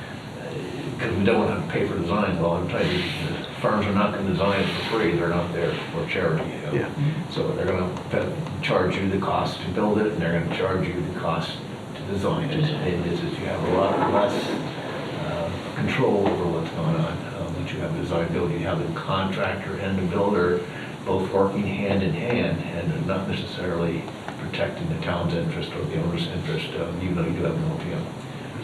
Because we don't want to pay for design. Well, I'm telling you, the firms are not going to design it for free. They're not there for charity. Yeah. So they're going to charge you the cost to build it, and they're going to charge you the cost to design it. And it's just you have a lot less control over what's going on. Once you have a design build, you have the contractor and the builder both working hand in hand, and not necessarily protecting the town's interest or the owner's interest, even though you do have an OPM.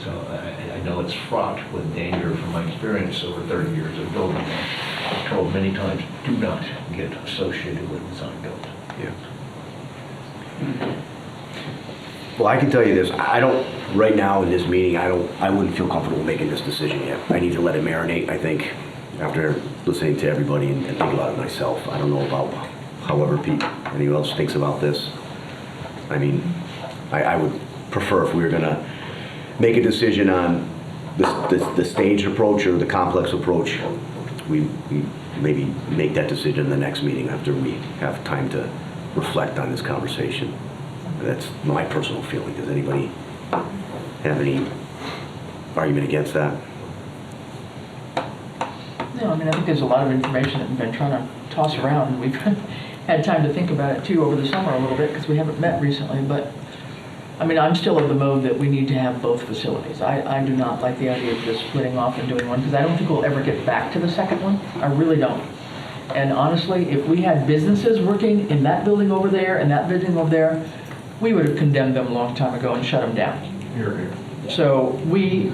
So I know it's fraught with danger from my experience over 30 years of building. I'm told many times, do not get associated with design build. Yeah. Well, I can tell you this, I don't, right now in this meeting, I wouldn't feel comfortable making this decision yet. I need to let it marinate, I think, after listening to everybody and think about it myself. I don't know about however anyone else thinks about this. I mean, I would prefer if we were gonna make a decision on the staged approach or the complex approach, we maybe make that decision in the next meeting after we have time to reflect on this conversation. That's my personal feeling. Does anybody have any argument against that? No, I mean, I think there's a lot of information that we've been trying to toss around, and we've had time to think about it too over the summer a little bit because we haven't met recently, but I mean, I'm still of the mode that we need to have both facilities. I do not like the idea of just splitting off and doing one because I don't think we'll ever get back to the second one. I really don't. And honestly, if we had businesses working in that building over there and that building over there, we would have condemned them a long time ago and shut them down. So we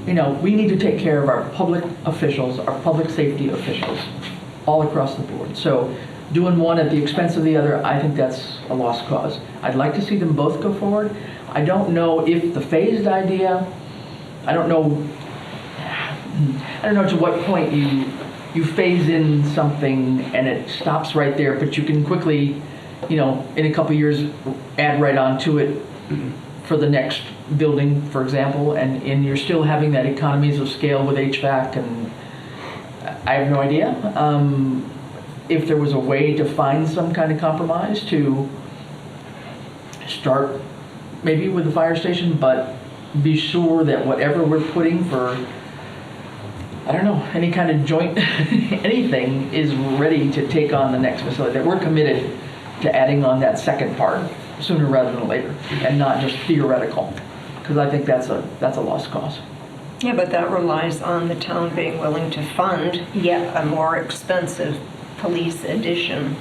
need to take care of our public officials, our public safety officials, all across the board. So doing one at the expense of the other, I think that's a lost cause. I'd like to see them both go forward. I don't know if the phased idea, I don't know to what point you phase in something and it stops right there, but you can quickly, in a couple of years, add right onto it for the next building, for example, and you're still having that economies of scale with HVAC, and I have no idea. If there was a way to find some kind of compromise to start maybe with the fire station, but be sure that whatever we're putting for, I don't know, any kind of joint anything is ready to take on the next facility, that we're committed to adding on that second part sooner rather than later and not just theoretical, because I think that's a lost cause. Yeah, but that relies on the town being willing to fund yet a more expensive police addition.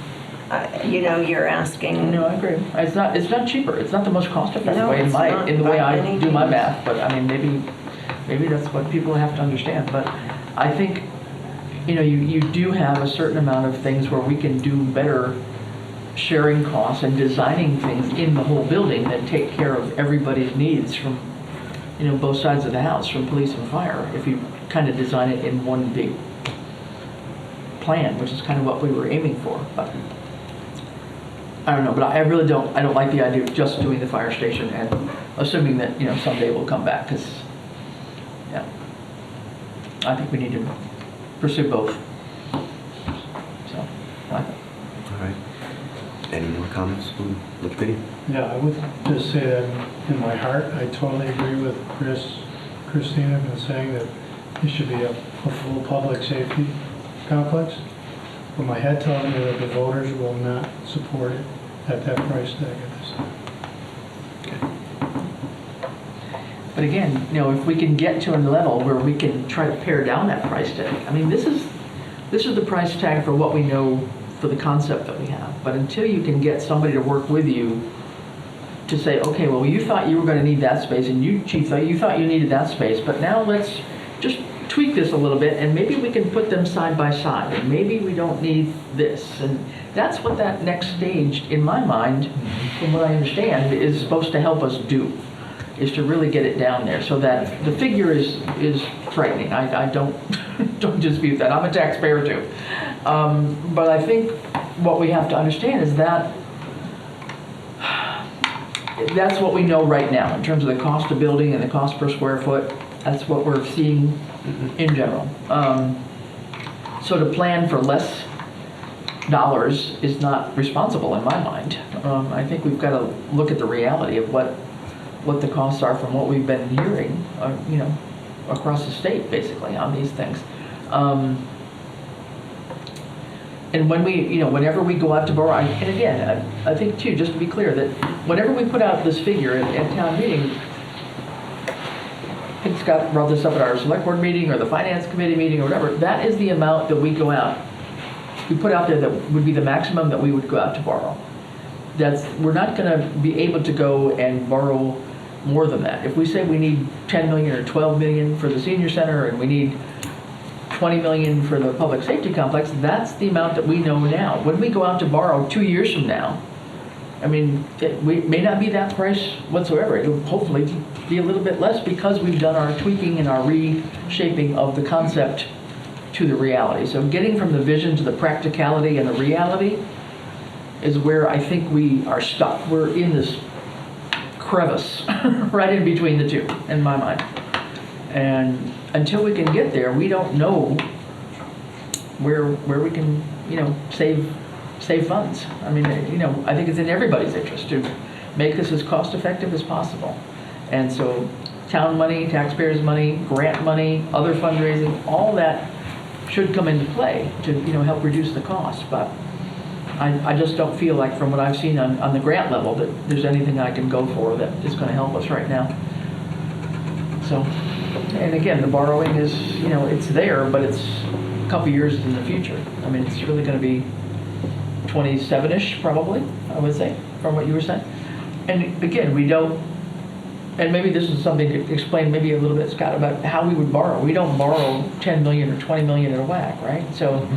You know, you're asking. No, I agree. It's not cheaper. It's not the most cost-effective No, way it's not in the way by I any do my means. math, but I mean, maybe that's what people have to understand. But I think, you know, you do have a certain amount of things where we can do better sharing costs and designing things in the whole building that take care of everybody's needs from, you know, both sides of the house, from police and fire, if you kind of design it in one big plan, which is kind of what we were aiming for. But I don't know, but I really don't like the idea of just doing the fire station and assuming that, you know, someday we'll come back, because, yeah, I think we need to pursue both. So, All right. Any more comments from the committee? Yeah, I would just say that in my heart, I totally agree with Christina in saying that it should be a full public safety complex. But my head tells me that the voters will not support it at that price tag at this time. but again, you know, if we can get to a level where we can try to pare down that price tag, I mean, this is the price tag for what we know for the concept that we have. But until you can get somebody to work with you to say, okay, well, you thought you were going to need that space, and you, Chief, you thought you needed that space, but now let's just tweak this a little bit, and maybe we can put them side by side, and maybe we don't need this. And that's what that next stage, in my mind, from what I understand, is supposed to help us do, is to really get it down there, so that the figure is frightening. I don't don't dispute that. I'm a taxpayer too. But I think what we have to understand is that that's what we know right now in terms of the cost of building and the cost per square foot. That's what we're seeing in general. So to plan for less dollars is not responsible in my mind. I think we've got to look at the reality of what the costs are from what we've been hearing, you know, across the state basically on these things. And when we, you know, whenever we go out to borrow, and again, I think too, just to be clear, that whenever we put out this figure at town meeting, I think Scott brought this up at our select board meeting or the finance committee meeting or whatever, that is the amount that we go out, we put out there that would be the maximum that we would go out to borrow. We're not gonna be able to go and borrow more than that. If we say we need 10 million or 12 million for the senior center and we need 20 million for the public safety complex, that's the amount that we know now. When we go out to borrow 2 years from now, I mean, we may not be that price whatsoever. It'll hopefully be a little bit less because we've done our tweaking and our reshaping of the concept to the reality. So getting from the vision to the practicality and the reality is where I think we are stuck. We're in this crevice right in between the two, in my mind. And until we can get there, we don't know where we can, you know, save funds. I mean, you know, I think it's in everybody's interest to make this as cost effective as possible. And so town money, taxpayers' money, grant money, other fundraising, all that should come into play to, you know, help reduce the cost. But I just don't feel like, from what I've seen on the grant level, that there's anything I can go for that is going to help us right now. So, and again, the borrowing is, you know, it's there, but it's a couple years in the future. I mean, it's really going to be 27-ish probably, I would say, from what you were saying. And again, we don't, and maybe this is something to explain maybe a little bit, Scott, about how we would borrow. We don't borrow 10 million or 20 million in a whack, right? So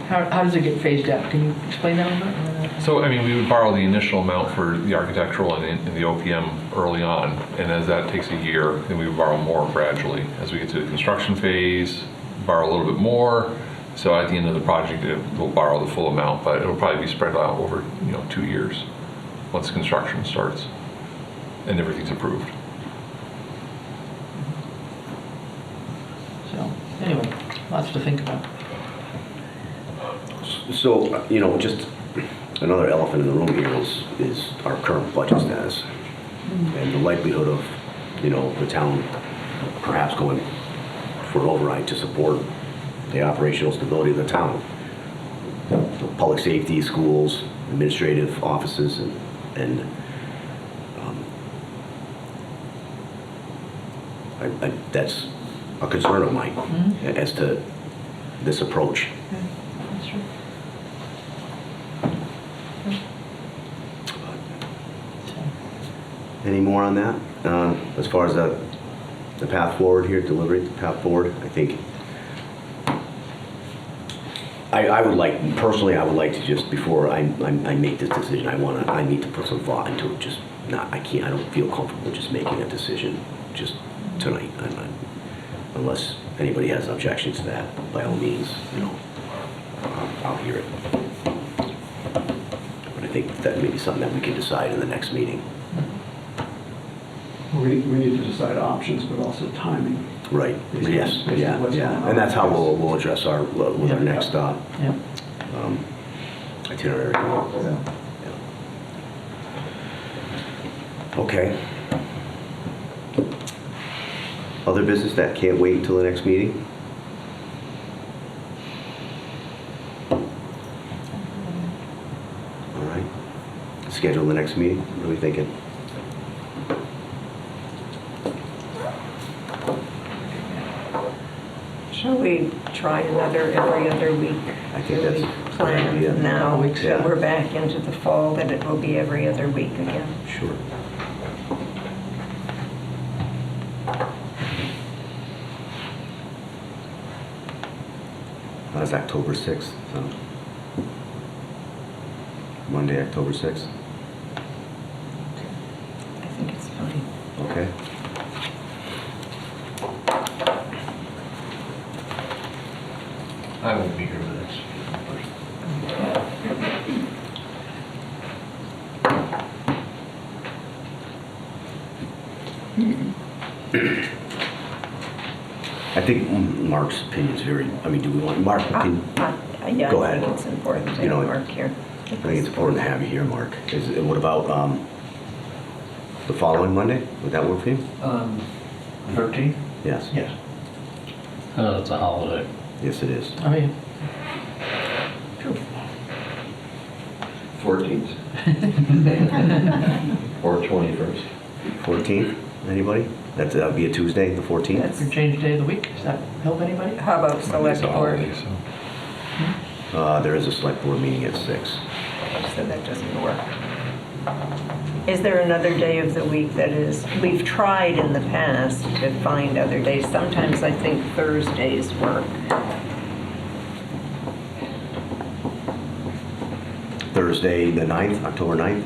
how does it get phased out? Can you explain that a little bit? So, I mean, we would borrow the initial amount for the architectural and the OPM early on, and as that takes a year, then we would borrow more gradually. As we get to the construction phase, borrow a little bit more. So at the end of the project, we'll borrow the full amount, but it'll probably be spread out over, you know, 2 years once construction starts and everything's approved. So anyway, lots to think about. So, you know, just another elephant in the room here is our current budget status and the likelihood of, you know, the town perhaps going for an override to support the operational stability of the town. The public safety, schools, administrative offices, and that's a concern of mine as to this approach. That's true. Any more on that? As far as the path forward here, deliberate the path forward, I think I would like, personally, I would like to just, before I make this decision, I need to put some thought into it. Just not, I don't feel comfortable just making a decision just tonight. Unless anybody has an objection to that, by all means, you know, I'll hear it. But I think that may be something that we can decide in the next meeting. We need to decide options, but also timing. Right, yes, yeah, and that's how we'll address our, with our next itinerary. Okay. Other business that can't wait until the next meeting? All right. Schedule the next meeting, what are we thinking? Shall we try another every other week? I think Do we that's plan yeah. now Yeah. that we're back into the fall that it will be every other week again? Sure. That's October 6th, so Monday, October 6th. I think it's fine. Okay. I won't be here for this. I think Mark's opinion is very, I mean, do we want, Mark, Yeah, Go I ahead. think it's important to You know, have Mark here. I think it's important to have you here, Mark. What about the following Monday? Would that work for you? 13th? Yes. Yes. It's a holiday. Yes, it is. I mean, 14th. Or 21st. 14th, anybody? That would be a Tuesday, the 14th? That's- we change day of the week, does that help anybody? How about select It's a board? holiday, so. There is a select board meeting at 6. So that doesn't work. Is there another day of the week that is, we've tried in the past to find other days. Sometimes I think Thursdays work. Thursday, the 9th, October 9th?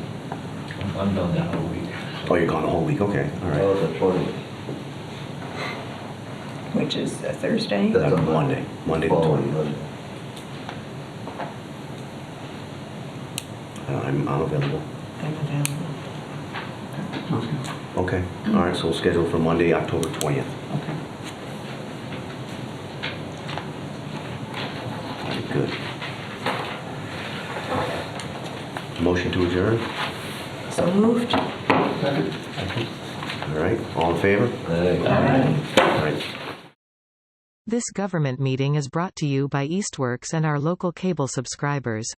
I'm done that whole week. Oh, you're gone the whole week, okay, all right. Oh, the 20th. Which is a Thursday? That's a Monday, Monday the Following 20th. Monday. I'm available. I'm available. Sounds good. Okay, all right, so we'll schedule for Monday, October 20th. Okay. Good. Motion to adjourn? So moved. Second. All right, all in favor? All right. This government meeting is brought to you by Eastworks and our local cable subscribers.